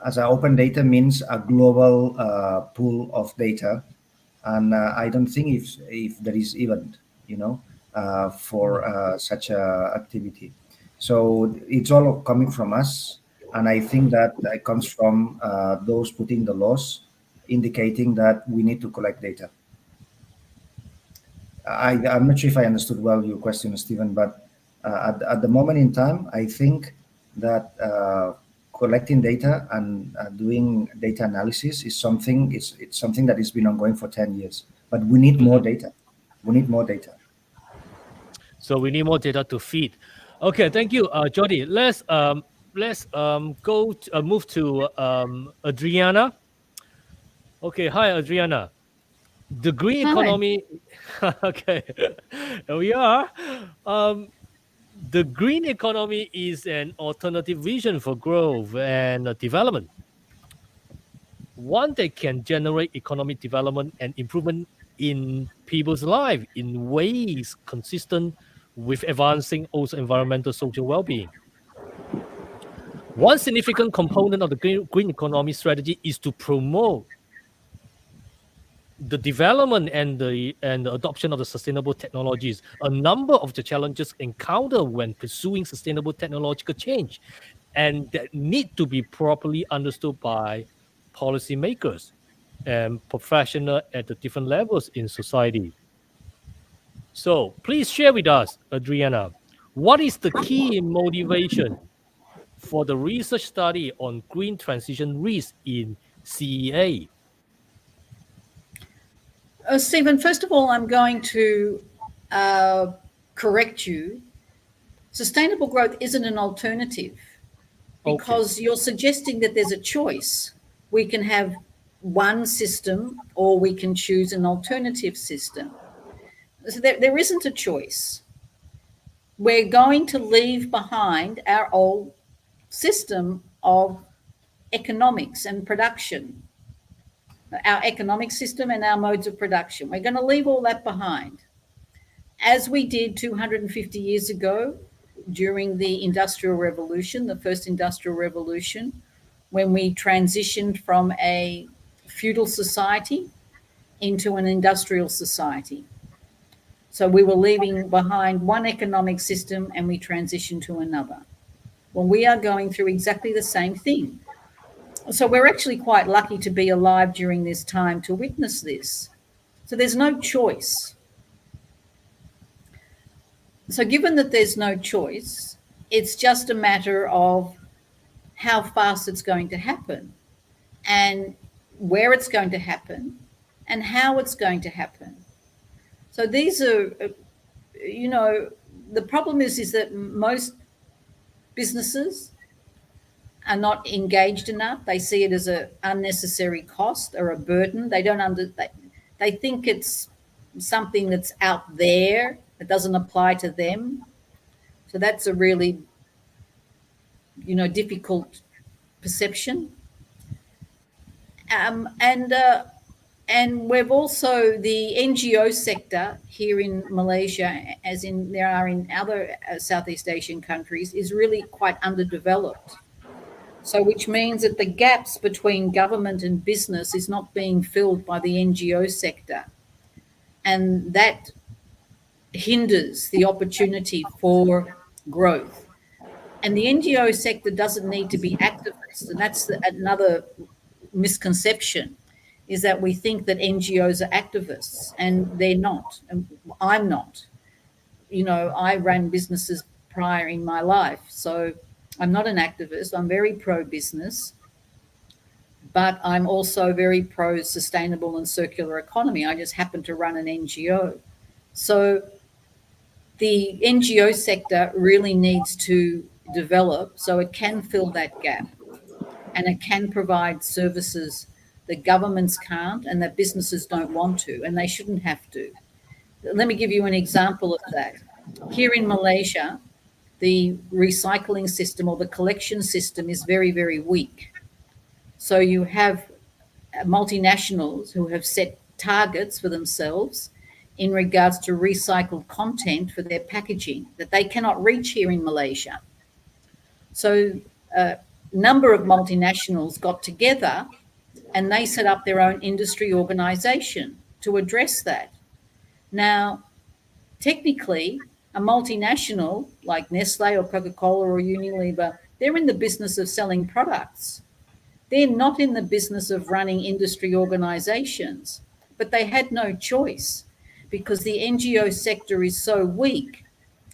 as open data means a global pool of data, and I don't think if there is even, for such a activity. So it's all coming from us, and I think that it comes from those putting the laws, indicating that we need to collect data. I'm not sure if I understood well your question, Stephen, but at the moment in time, I think that collecting data and doing data analysis is something. It's something that has been ongoing for 10 years. But we need more data. We need more data. So we need more data to feed. Okay, thank you, Jody. Let's move to Adriana. Okay, hi, Adriana. The green economy. Okay, here we are. The green economy is an alternative vision for growth and development. One that can generate economic development and improvement in people's lives in ways consistent with advancing also environmental social well-being. One significant component of the green economy strategy is to promote the development and the adoption of the sustainable technologies. A number of the challenges encountered when pursuing sustainable technological change, and that need to be properly understood by policymakers and professionals at the different levels in society. So please share with us, Adriana, what is the key motivation for the research study on green transition risk in CEA? Stephen, first of all, I'm going to correct you. Sustainable growth isn't an alternative because you're suggesting that there's a choice. We can have one system or we can choose an alternative system. So there isn't a choice. We're going to leave behind our old system of economics and production, our economic system and our modes of production. We're going to leave all that behind, as we did 250 years ago during the Industrial Revolution, the first Industrial Revolution, when we transitioned from a feudal society into an industrial society. So we were leaving behind one economic system and we transitioned to another. Well, we are going through exactly the same thing. So we're actually quite lucky to be alive during this time to witness this. So there's no choice. So given that there's no choice, it's just a matter of how fast it's going to happen and where it's going to happen and how it's going to happen. So these are, the problem is that most businesses are not engaged enough. They see it as an unnecessary cost or a burden. They think it's something that's out there that doesn't apply to them. So that's a really, difficult perception. And we've also the NGO sector here in Malaysia, as in there are in other Southeast Asian countries, is really quite underdeveloped. So which means that the gaps between government and business is not being filled by the NGO sector. And that hinders the opportunity for growth. And the NGO sector doesn't need to be activist. And that's another misconception. is that we think that NGOs are activists, and they're not. And I'm not. I ran businesses prior in my life, so I'm not an activist. I'm very pro-business, but I'm also very pro-sustainable and circular economy. I just happen to run an NGO. So the NGO sector really needs to develop so it can fill that gap, and it can provide services that governments can't and that businesses don't want to, and they shouldn't have to. Let me give you an example of that. Here in Malaysia, the recycling system or the collection system is very, very weak. So you have multinationals who have set targets for themselves in regards to recycled content for their packaging that they cannot reach here in Malaysia. So a number of multinationals got together and they set up their own industry organization to address that. Now, technically, a multinational like Nestle or Coca-Cola or Unilever, they're in the business of selling products. They're not in the business of running industry organizations, but they had no choice because the NGO sector is so weak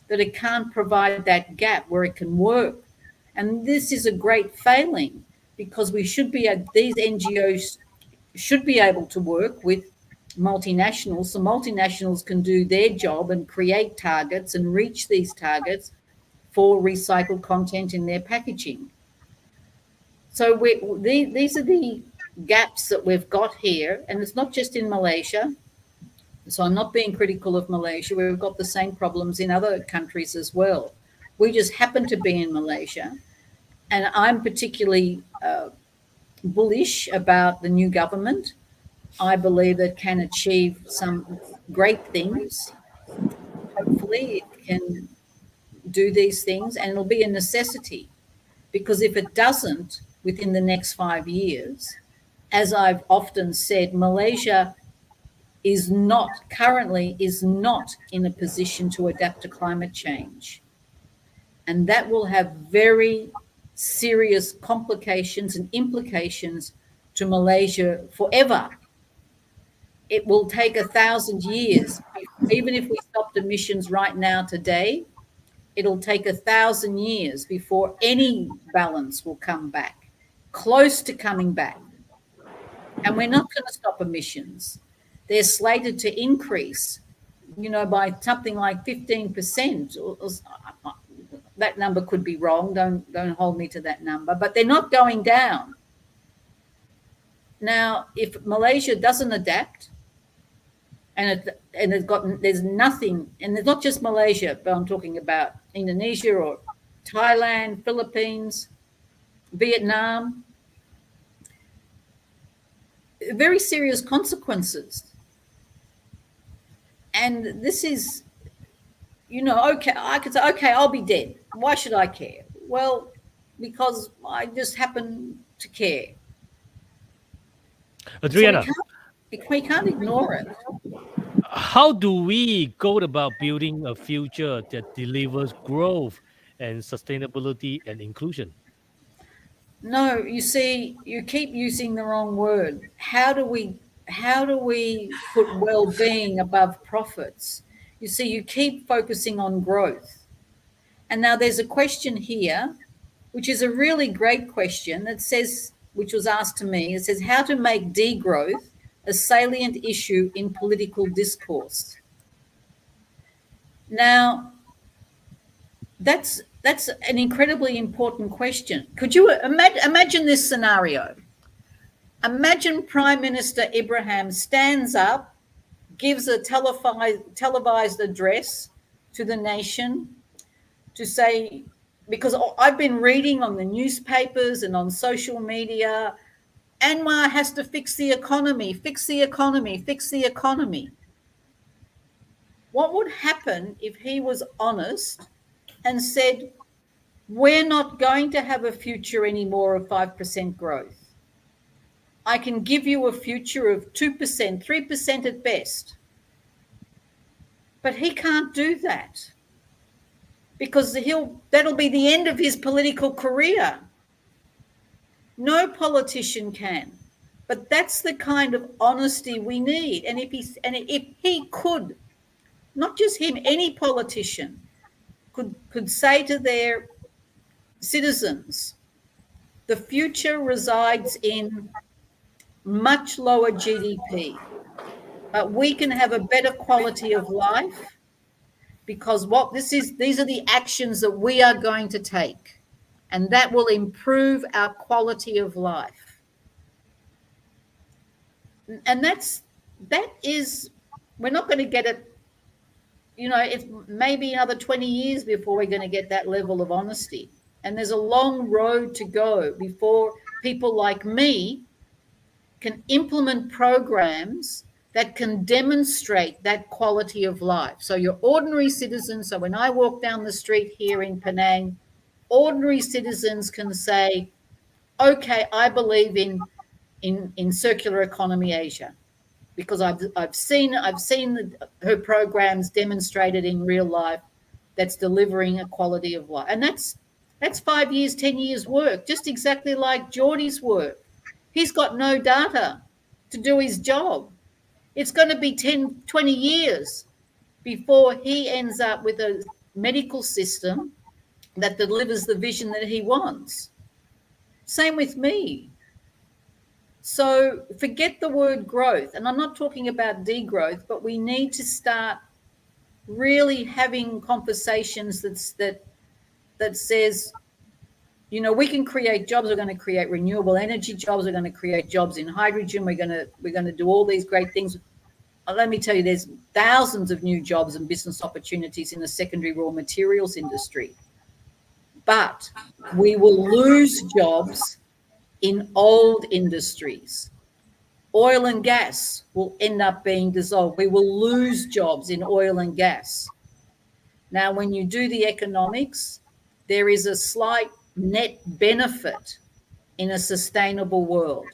that it can't provide that gap where it can work. And this is a great failing because these NGOs should be able to work with multinationals, so multinationals can do their job and create targets and reach these targets for recycled content in their packaging. So these are the gaps that we've got here, and it's not just in Malaysia. So I'm not being critical of Malaysia. We've got the same problems in other countries as well. We just happen to be in Malaysia, and I'm particularly bullish about the new government. I believe it can achieve some great things. Hopefully it can do these things, and it'll be a necessity, because if it doesn't within the next 5 years, as I've often said, Malaysia is not in a position to adapt to climate change. And that will have very serious complications and implications to Malaysia forever. It will take 1,000 years. Even if we stopped emissions right now today, it'll take 1,000 years before any balance will come back, close to coming back. And we're not going to stop emissions. They're slated to increase, by something like 15%. That number could be wrong. Don't hold me to that number. But they're not going down. Now, if Malaysia doesn't adapt, there's nothing, and it's not just Malaysia, but I'm talking about Indonesia or Thailand, Philippines, Vietnam, very serious consequences. And this is, okay, I could say, okay, I'll be dead. Why should I care? Well, because I just happen to care. Adriana, so we can't ignore it. How do we go about building a future that delivers growth and sustainability and inclusion? No, you see, you keep using the wrong word. How do we put well-being above profits? You see, you keep focusing on growth. And now there's a question here, which is a really great question that says, which was asked to me, it says, how to make degrowth a salient issue in political discourse. Now, that's an incredibly important question. Could you imagine this scenario? Imagine Prime Minister Ibrahim stands up, gives a televised address to the nation to say, because I've been reading on the newspapers and on social media, Anwar has to fix the economy, fix the economy, fix the economy. What would happen if he was honest and said, we're not going to have a future anymore of 5% growth. I can give you a future of 2%, 3% at best. But he can't do that because that'll be the end of his political career. No politician can. But that's the kind of honesty we need. And if he could, not just him, any politician could say to their citizens, the future resides in much lower GDP, but we can have a better quality of life because these are the actions that we are going to take, and that will improve our quality of life. And we're not going to get it, it's maybe another 20 years before we're going to get that level of honesty. And there's a long road to go before people like me can implement programs that can demonstrate that quality of life. So your ordinary citizens, so when I walk down the street here in Penang, ordinary citizens can say, okay, I believe in circular economy Asia, because I've seen her programs demonstrated in real life that's delivering a quality of life. And that's 5 years, 10 years work, just exactly like Geordie's work. He's got no data to do his job. It's going to be 10, 20 years before he ends up with a medical system that delivers the vision that he wants. Same with me. So forget the word growth. And I'm not talking about degrowth, but we need to start really having conversations that says, we can create jobs. We're going to create renewable energy jobs. We're going to create jobs in hydrogen. We're going to do all these great things. Let me tell you, there's thousands of new jobs and business opportunities in the secondary raw materials industry. But we will lose jobs in old industries. Oil and gas will end up being dissolved. We will lose jobs in oil and gas. Now, when you do the economics, there is a slight net benefit in a sustainable world.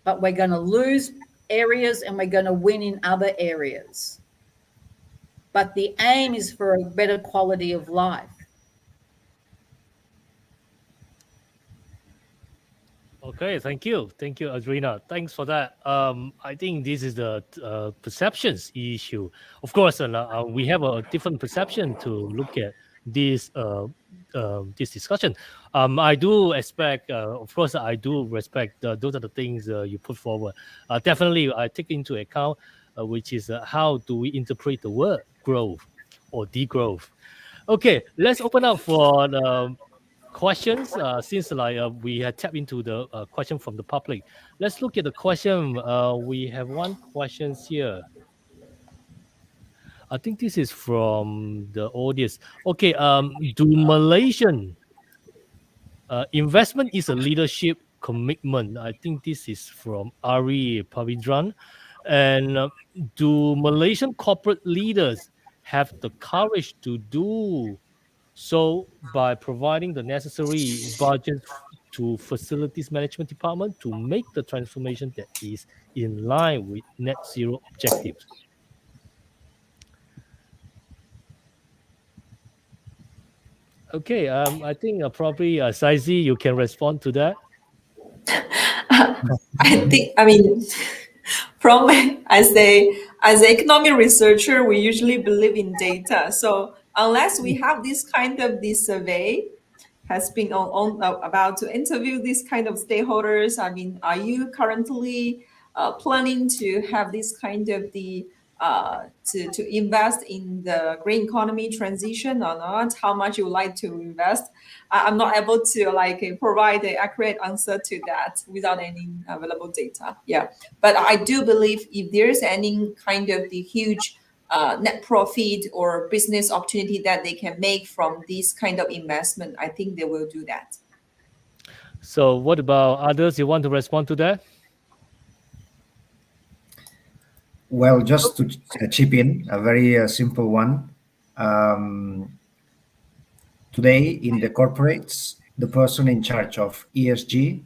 But we're going to lose areas and we're going to win in other areas. But the aim is for a better quality of life. Okay, thank you, Adrina. Thanks for that. I think this is the perceptions issue. Of course, we have a different perception to look at this discussion. I do expect, of course, I do respect. Those are the things you put forward. Definitely, I take into account, which is how do we interpret the word growth or degrowth. Okay, let's open up for the questions, since we had tapped into the question from the public. Let's look at the question. We have one question here. I think this is from the audience. Okay, do Malaysian investment is a leadership commitment? I think this is from Ari Pavindran. And do Malaysian corporate leaders have the courage to do so by providing the necessary budget to facilities management department to make the transformation that is in line with net zero objectives? Okay, I think probably Saizi, you can respond to that. From as an economic researcher, we usually believe in data. So unless we have this kind of this survey has been about to interview this kind of stakeholders, are you currently planning to have this kind of the to invest in the green economy transition or not? How much you would like to invest? I'm not able to provide an accurate answer to that without any available data. Yeah, but I do believe if there's any kind of the huge net profit or business opportunity that they can make from this kind of investment, I think they will do that. So what about others? You want to respond to that? Well, just to chip in, a very simple one. Today in the corporates, the person in charge of ESG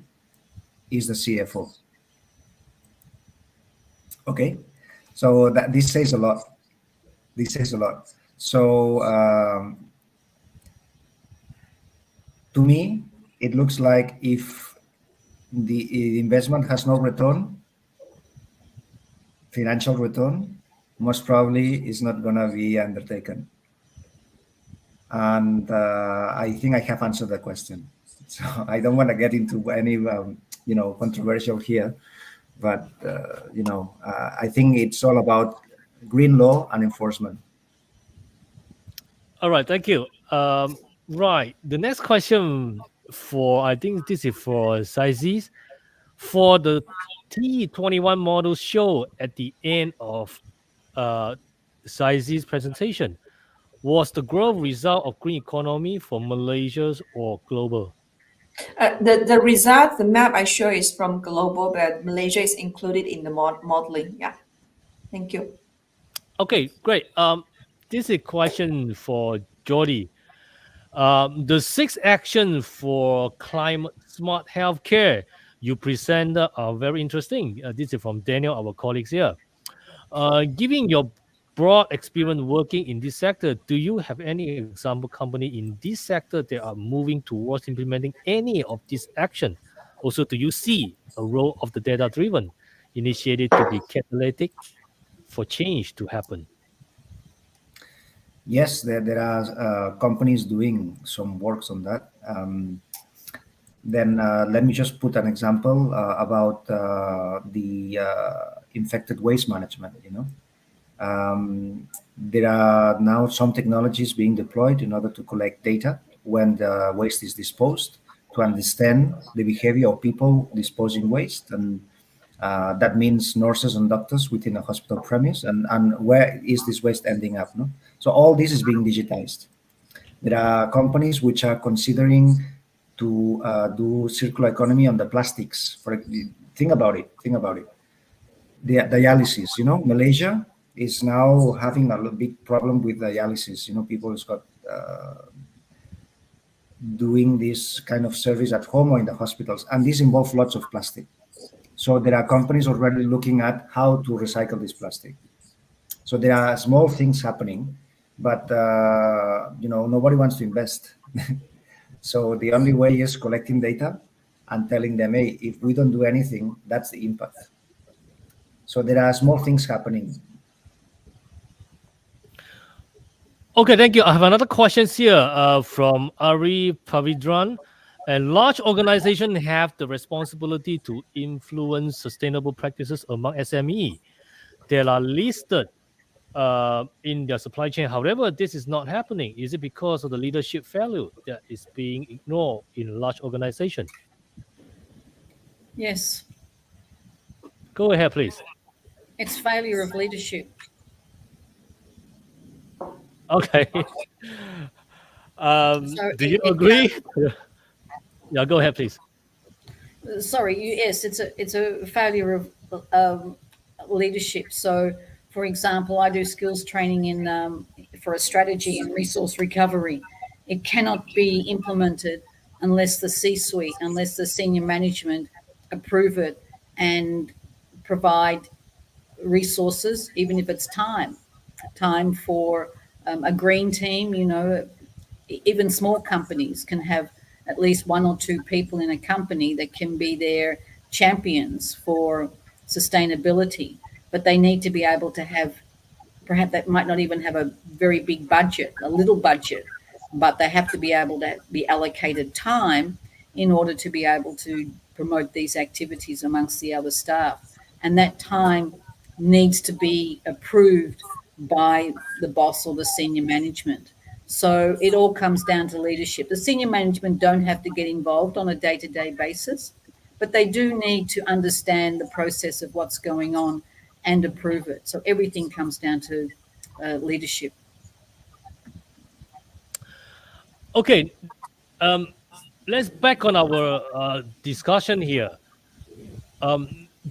is the CFO. Okay, so this says a lot. So to me, it looks like if the investment has no return, financial return, most probably is not going to be undertaken. And I think I have answered the question. So I don't want to get into any, controversial here, but I think it's all about green law and enforcement. All right, thank you. Right, the next question I think this is for Sizes. For the T21 model show at the end of Sizes presentation, was the growth result of green economy for Malaysia's or global? The result, the map I show is from global, but Malaysia is included in the modeling. Yeah. Thank you. Okay, great. This is a question for Jody. The 6 actions for climate smart healthcare you presented are very interesting. This is from Daniel, our colleagues here. Given your broad experience working in this sector, do you have any example company in this sector that are moving towards implementing any of these actions? Also, do you see a role of the data-driven initiative to be catalytic for change to happen? Yes, there are companies doing some works on that. Then let me just put an example about the infected waste management. There are now some technologies being deployed in order to collect data when the waste is disposed, to understand the behavior of people disposing waste, and that means nurses and doctors within a hospital premise, and where is this waste ending up. No? So all this is being digitized. There are companies which are considering to do circular economy on the plastics. Think about it. The dialysis. Malaysia is now having a big problem with dialysis. People who's got doing this kind of service at home or in the hospitals, and this involves lots of plastic. So there are companies already looking at how to recycle this plastic. So there are small things happening, but nobody wants to invest. So the only way is collecting data and telling them, hey, if we don't do anything, that's the impact. So there are small things happening. Okay, thank you. I have another question here from Ari Pavidran. And large organizations have the responsibility to influence sustainable practices among SME. They are listed in their supply chain. However, this is not happening. Is it because of the leadership failure that is being ignored in large organizations? Yes. Go ahead, please. It's failure of leadership. Okay. Do you agree? Yeah, go ahead, please. Sorry, yes, it's a failure of leadership. So, for example, I do skills training in for a strategy and resource recovery. It cannot be implemented unless the C-suite, unless the senior management approve it and provide resources, even if it's time for a green team. Even small companies can have at least 1 or 2 people in a company that can be their champions for sustainability, but they need to be able to have, perhaps they might not even have a very big budget, a little budget, but they have to be able to be allocated time in order to be able to promote these activities amongst the other staff. And that time needs to be approved by the boss or the senior management. So it all comes down to leadership. The senior management don't have to get involved on a day-to-day basis, but they do need to understand the process of what's going on and approve it. So everything comes down to leadership. Okay, let's back on our discussion here.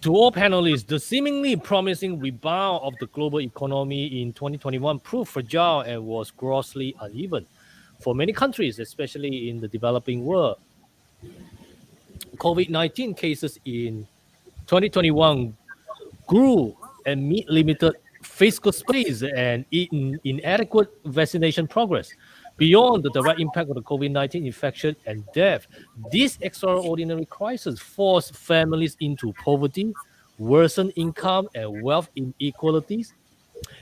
To all panelists, the seemingly promising rebound of the global economy in 2021 proved fragile and was grossly uneven for many countries, especially in the developing world. COVID-19 cases in 2021 grew amid limited fiscal space and inadequate vaccination progress. Beyond the direct impact of the COVID-19 infection and death, this extraordinary crisis forced families into poverty, worsened income and wealth inequalities,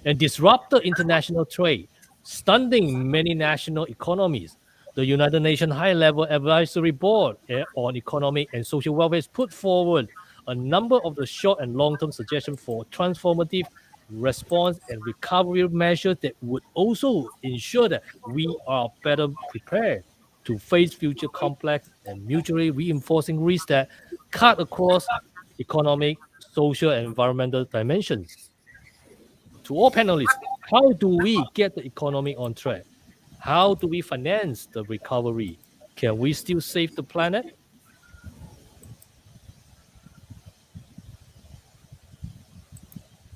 and disrupted international trade, stunting many national economies. The United Nations High-Level Advisory Board on Economic and Social Welfare has put forward a number of the short and long-term suggestions for transformative response and recovery measures that would also ensure that we are better prepared to face future complex and mutually reinforcing risks that cut across economic, social, and environmental dimensions. To all panelists, how do we get the economy on track? How do we finance the recovery? Can we still save the planet?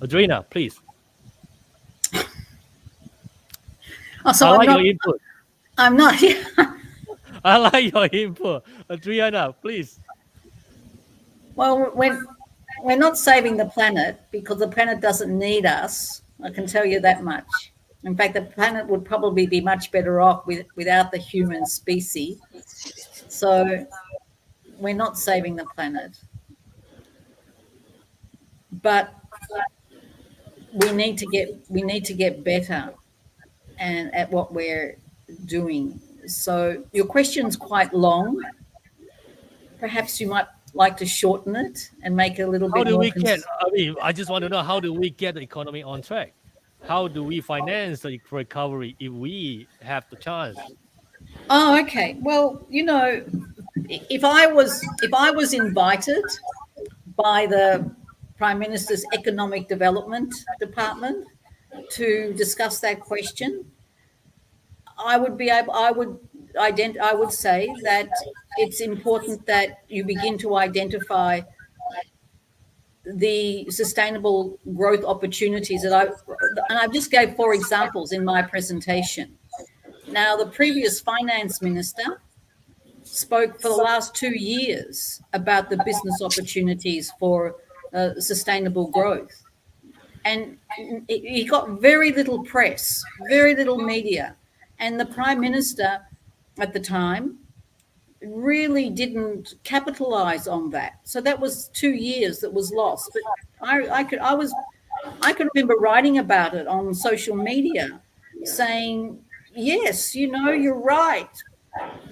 Adrina, please. Oh, so I like your input. I'm not. I like your input. Adriana, please. Well, we're not saving the planet because the planet doesn't need us. I can tell you that much. In fact, the planet would probably be much better off without the human species. So we're not saving the planet. But we need to get better and at what we're doing. So your question's quite long. Perhaps you might like to shorten it and make it a little bit more. I just want to know, how do we get the economy on track? How do we finance the recovery if we have the chance? Oh, okay. Well, if I was invited by the Prime Minister's Economic Development Department to discuss that question, I would say that it's important that you begin to identify the sustainable growth opportunities and I just gave 4 examples in my presentation. Now, the previous finance minister spoke for the last 2 years about the business opportunities for sustainable growth. And he got very little press, very little media. And the Prime Minister at the time really didn't capitalize on that. So that was 2 years that was lost. But I could remember writing about it on social media saying, yes, you're right.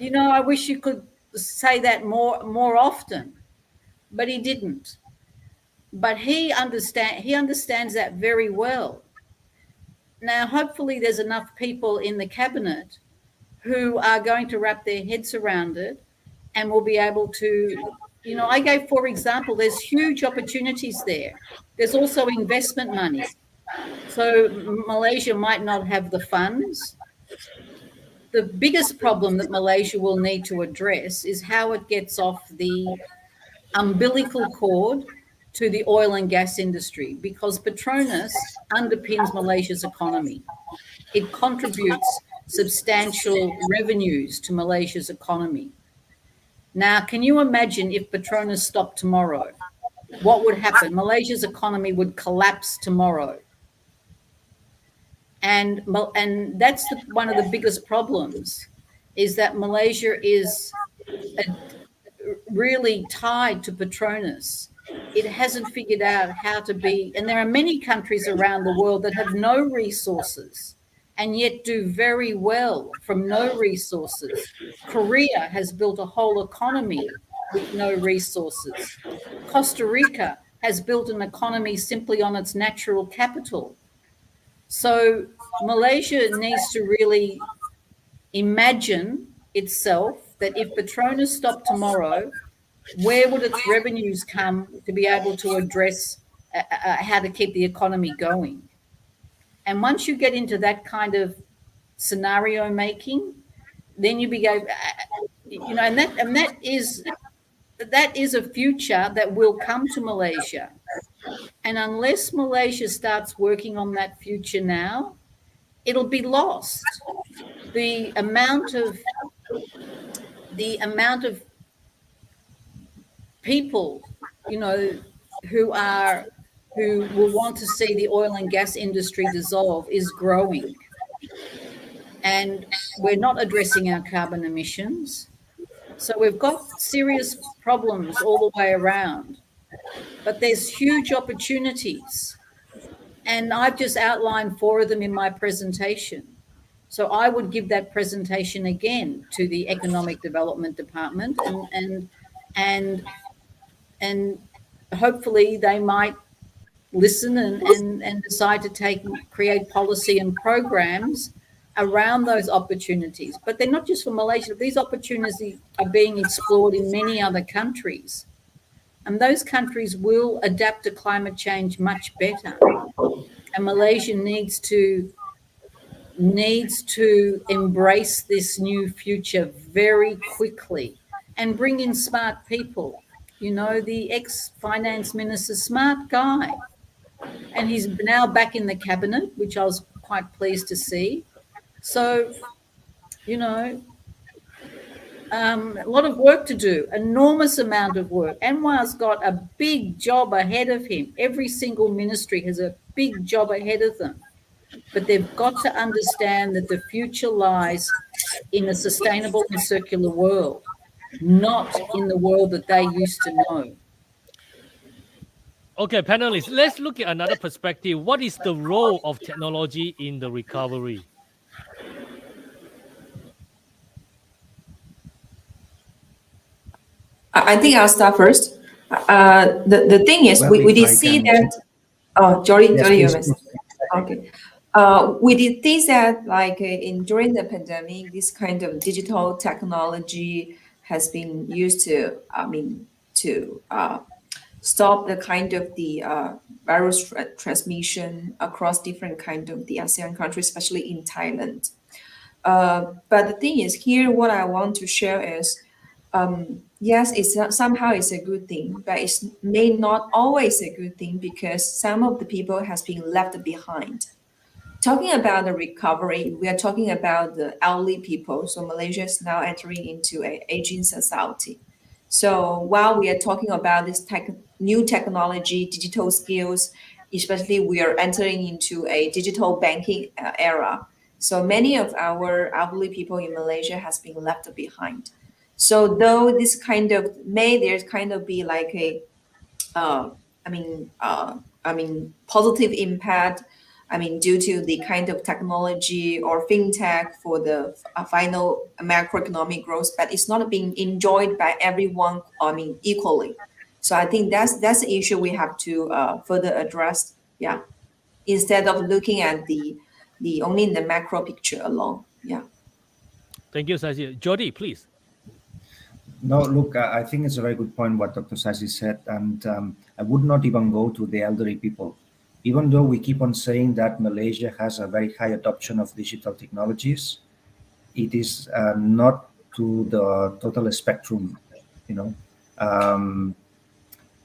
I wish you could say that more often. But he didn't. But he understands that very well. Now, hopefully there's enough people in the cabinet who are going to wrap their heads around it and will be able to, I gave 4 examples. There's huge opportunities there. There's also investment money. So Malaysia might not have the funds. The biggest problem that Malaysia will need to address is how it gets off the umbilical cord to the oil and gas industry, because Petronas underpins Malaysia's economy. It contributes substantial revenues to Malaysia's economy. Now, can you imagine if Petronas stopped tomorrow? What would happen? Malaysia's economy would collapse tomorrow. And that's one of the biggest problems, is that Malaysia is really tied to Petronas. It hasn't figured out how to be, and there are many countries around the world that have no resources and yet do very well from no resources. Korea has built a whole economy with no resources. Costa Rica has built an economy simply on its natural capital. So Malaysia needs to really imagine itself that if Petronas stopped tomorrow, where would its revenues come to be able to address how to keep the economy going? And once you get into that kind of scenario making, then you begin, and that is a future that will come to Malaysia. And unless Malaysia starts working on that future now, it'll be lost. The amount of people, who will want to see the oil and gas industry dissolve is growing. and we're not addressing our carbon emissions. So we've got serious problems all the way around, but there's huge opportunities. And I've just outlined 4 of them in my presentation. So I would give that presentation again to the Economic Development Department, and hopefully they might listen and decide to create policy and programs around those opportunities. But they're not just for Malaysia. These opportunities are being explored in many other countries. And those countries will adapt to climate change much better. And Malaysia needs to embrace this new future very quickly and bring in smart people. You know, the ex-finance minister's smart guy. And he's now back in the cabinet, which I was quite pleased to see. So, you know, a lot of work to do, enormous amount of work. Anwar's got a big job ahead of him. Every single ministry has a big job ahead of them. But they've got to understand that the future lies in a sustainable and circular world, not in the world that they used to know. Okay, panelists, let's look at another perspective. What is the role of technology in the recovery? I think I'll start first. The thing is, Well, we if did I see can- that. Oh, Jordy, Yes, Jordy, you please. missed. Okay. We did see that, like during the pandemic, this kind of digital technology has been used to, stop the kind of the virus transmission across different kind of the ASEAN countries, especially in Thailand. But the thing is, here what I want to share is, yes, somehow it's a good thing, but it's may not always a good thing because some of the people has been left behind. Talking about the recovery, we are talking about the elderly people. So Malaysia is now entering into an aging society. So while we are talking about this new technology, digital skills, especially we are entering into a digital banking era. So many of our elderly people in Malaysia has been left behind. So though this kind of there's kind of be like a, positive impact. Due to the kind of technology or fintech for the final macroeconomic growth, but it's not being enjoyed by everyone. Equally. So I think that's the issue we have to further address. Yeah, instead of looking at the only in the macro picture alone. Yeah. Thank you, Saji. Jody, please. No, look, I think it's a very good point what Dr. Sasi said, and I would not even go to the elderly people. Even though we keep on saying that Malaysia has a very high adoption of digital technologies, it is not to the total spectrum, you know.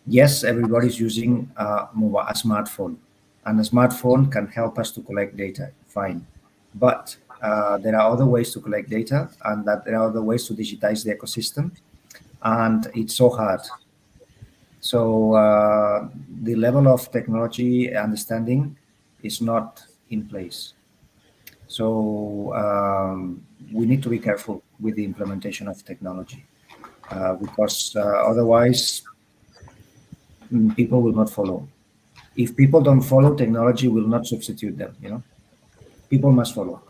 Yes, everybody's using a smartphone, and a smartphone can help us to collect data, fine. But there are other ways to collect data, and that there are other ways to digitize the ecosystem, and it's so hard. So the level of technology understanding is not in place. So we need to be careful with the implementation of technology because otherwise people will not follow. If people don't follow, technology will not substitute them. You know, people must follow.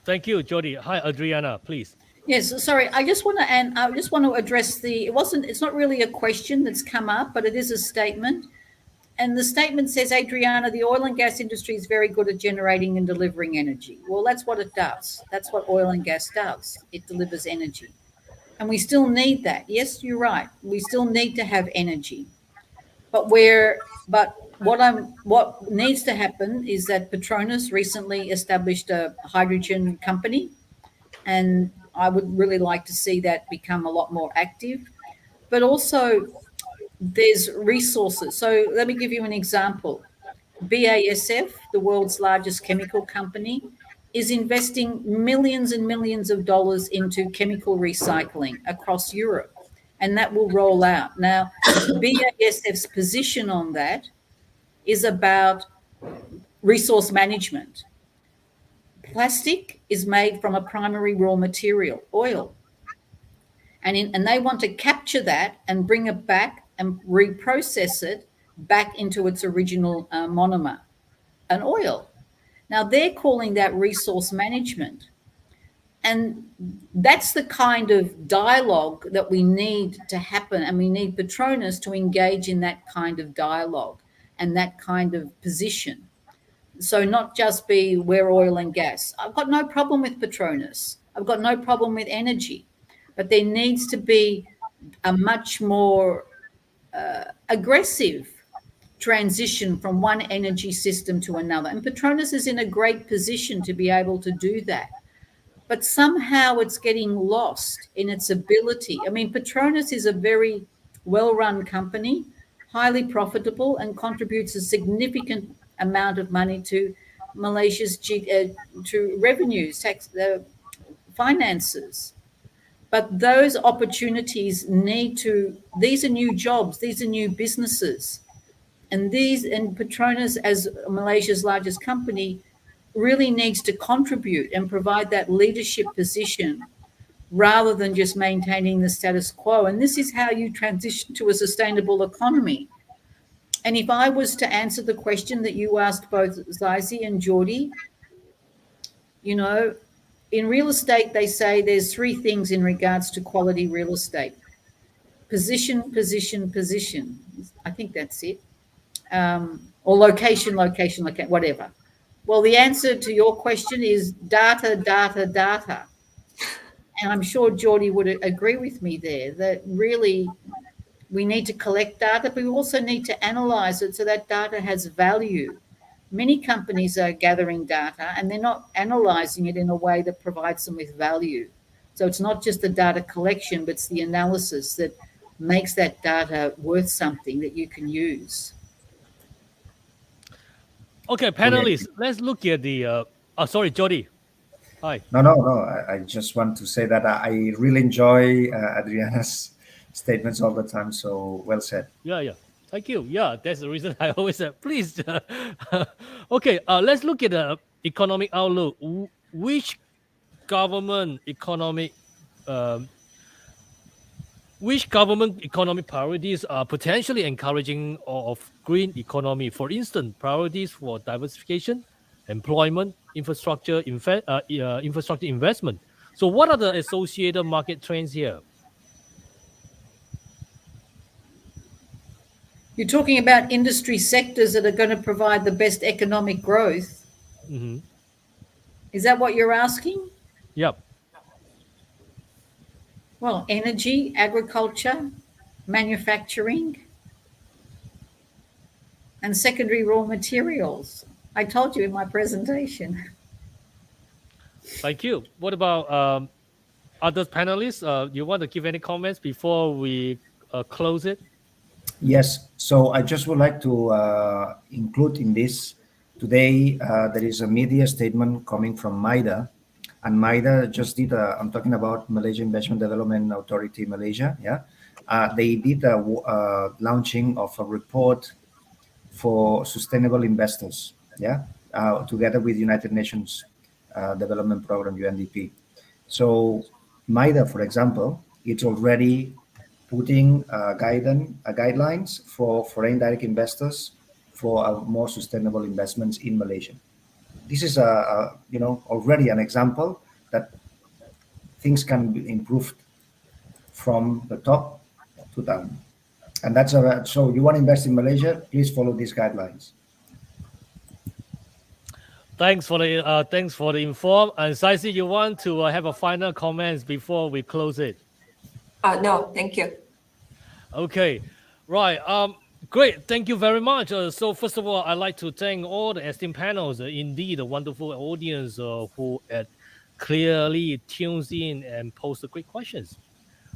Thank you, Jody. Hi, Adriana, please. Yes, sorry. I just want to address it's not really a question that's come up, but it is a statement. And the statement says, Adriana, the oil and gas industry is very good at generating and delivering energy. Well, that's what it does. That's what oil and gas does. It delivers energy. And we still need that. Yes, you're right. We still need to have energy. But what needs to happen is that Petronas recently established a hydrogen company, and I would really like to see that become a lot more active. But also there's resources. So let me give you an example. BASF, the world's largest chemical company, is investing millions and millions of dollars into chemical recycling across Europe, and that will roll out. Now, BASF's position on that is about resource management. Plastic is made from a primary raw material, oil. And they want to capture that and bring it back and reprocess it back into its original monomer, an oil. Now, they're calling that resource management. And that's the kind of dialogue that we need to happen. And we need Petronas to engage in that kind of dialogue and that kind of position. So not just be we're oil and gas. I've got no problem with Petronas. I've got no problem with energy. But there needs to be a much more aggressive transition from one energy system to another. And Petronas is in a great position to be able to do that. But somehow it's getting lost in its ability. I mean, Petronas is a very well-run company, highly profitable, and contributes a significant amount of money to Malaysia's to revenues, tax, finances. But those opportunities these are new jobs, these are new businesses. And Petronas, as Malaysia's largest company, really needs to contribute and provide that leadership position rather than just maintaining the status quo. And this is how you transition to a sustainable economy. And if I was to answer the question that you asked both Zaisi and Geordie, you know, in real estate, they say there's three things in regards to quality real estate. Position, position, position. I think that's it. Or location, whatever. Well, the answer to your question is data, data, data. And I'm sure Geordie would agree with me there that really we need to collect data, but we also need to analyze it so that data has value. Many companies are gathering data and they're not analyzing it in a way that provides them with value. So it's not just the data collection, but it's the analysis that makes that data worth something that you can use. Okay, panelists, let's look at the. Sorry, Jody. Hi. No. I just want to say that I really enjoy Adriana's statements all the time. So well said. Yeah. Thank you. Yeah, that's the reason I always said, please. Okay, let's look at the economic outlook. Which government economic priorities are potentially encouraging of green economy? For instance, priorities for diversification, employment, infrastructure investment. So what are the associated market trends here? You're talking about industry sectors that are going to provide the best economic growth. Mm-hmm. Is that what you're asking? Yep. Well, energy, agriculture, manufacturing, and secondary raw materials. I told you in my presentation. Thank you. What about other panelists? You want to give any comments before we close it? Yes. So I just would like to include in this today, there is a media statement coming from MIDA. And MIDA just did I'm talking about Malaysia Investment Development Authority, Malaysia. Yeah. They did a launching of a report for sustainable investors. Yeah. Together with United Nations Development Program, UNDP. So MIDA, for example, it's already putting guidelines for foreign direct investors for more sustainable investments in Malaysia. This is already an example that things can be improved from the top to down. And that's so you want to invest in Malaysia, please follow these guidelines. Thanks for the inform. And Saisi, you want to have a final comments before we close it? No, thank you. Okay, right. Great. Thank you very much. So first of all, I'd like to thank all the esteemed panels. Indeed, a wonderful audience who clearly tunes in and post the great questions.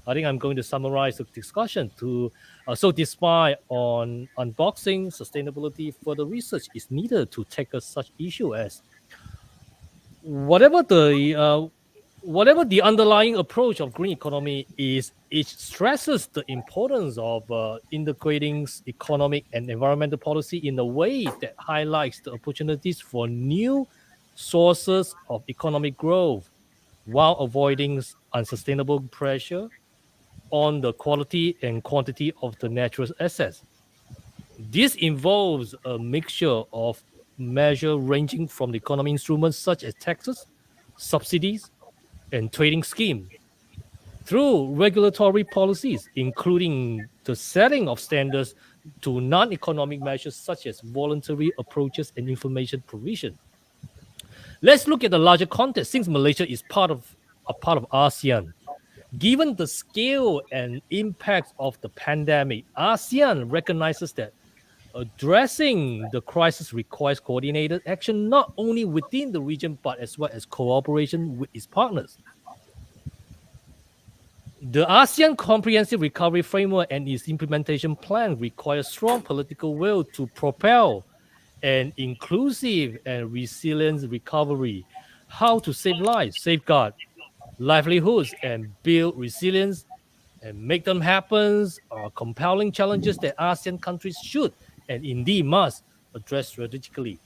I think I'm going to summarize the discussion so despite on unboxing sustainability, further research is needed to tackle such issue as whatever the underlying approach of green economy is, it stresses the importance of integrating economic and environmental policy in a way that highlights the opportunities for new sources of economic growth while avoiding unsustainable pressure on the quality and quantity of the natural assets. This involves a mixture of measures ranging from the economic instruments such as taxes, subsidies, and trading schemes, through regulatory policies, including the setting of standards to non-economic measures such as voluntary approaches and information provision. Let's look at the larger context. Since Malaysia is a part of ASEAN, given the scale and impact of the pandemic, ASEAN recognizes that addressing the crisis requires coordinated action not only within the region but as well as cooperation with its partners. The ASEAN Comprehensive Recovery Framework and its implementation plan require strong political will to propel an inclusive and resilient recovery. How to save lives, safeguard livelihoods, and build resilience and make them happen are compelling challenges that ASEAN countries should and indeed must address strategically.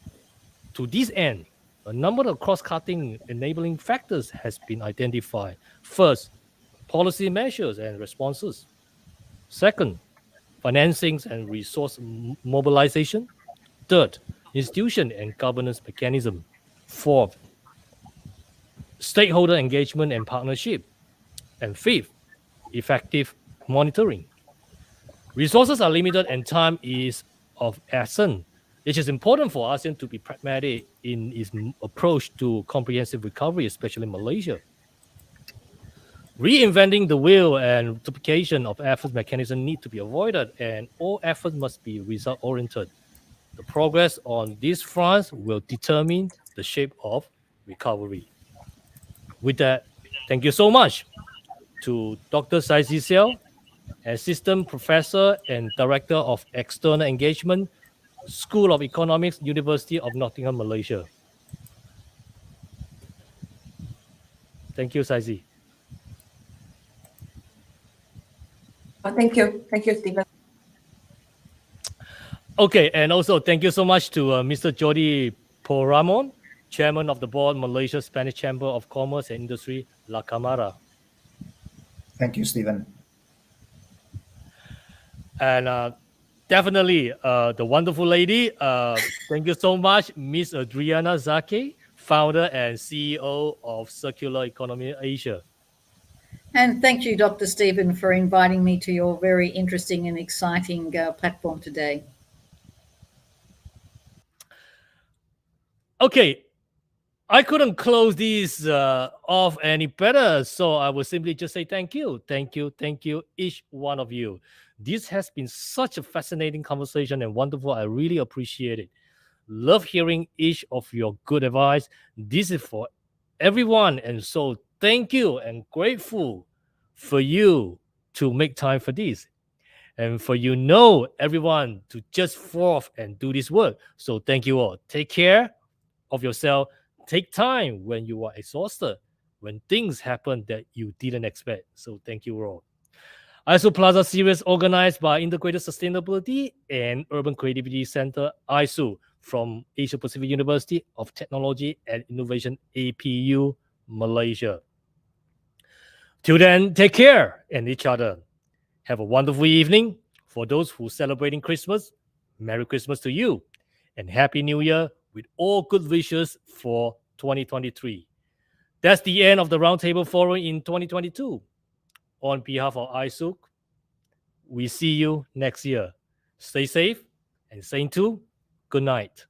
To this end, a number of cross-cutting enabling factors has been identified. First, policy measures and responses. Second, financings and resource mobilization. Third, institution and governance mechanism. Fourth, stakeholder engagement and partnership. And fifth, effective monitoring. Resources are limited and time is of essence. It is important for ASEAN to be pragmatic in its approach to comprehensive recovery, especially Malaysia. Reinventing the wheel and duplication of efforts mechanism need to be avoided, and all efforts must be result-oriented. The progress on these fronts will determine the shape of recovery. With that, thank you so much to Dr. Saizi Siao, Assistant Professor and Director of External Engagement, School of Economics, University of Nottingham, Malaysia. Thank you, Saizi. Thank you, Stephen. Okay, and also thank you so much to Mr. Jordi Poramon, Chairman of the Board, Malaysia Spanish Chamber of Commerce and Industry, La Camara. Thank you, Stephen. And definitely the wonderful lady, thank you so much, Miss Adriana Zake, founder and CEO of Circular Economy Asia. And thank you, Dr. Stephen, for inviting me to your very interesting and exciting platform today. Okay, I couldn't close these off any better, so I will simply just say thank you, each one of you. This has been such a fascinating conversation and wonderful. I really appreciate it. Love hearing each of your good advice. This is for everyone, and so thank you and grateful for you to make time for this. And for everyone to just forth and do this work. So thank you all. Take care of yourself. Take time when you are exhausted, when things happen that you didn't expect. So thank you all. ISUC Plaza series organized by Integrated Sustainability and Urban Creativity Center, ISUC, from Asia Pacific University of Technology and Innovation, APU, Malaysia. Till then, take care and each other. Have a wonderful evening. For those who are celebrating Christmas, Merry Christmas to you and Happy New Year with all good wishes for 2023. That's the end of the Roundtable Forum in 2022. On behalf of ISUC, we see you next year. Stay safe and same too. Good night.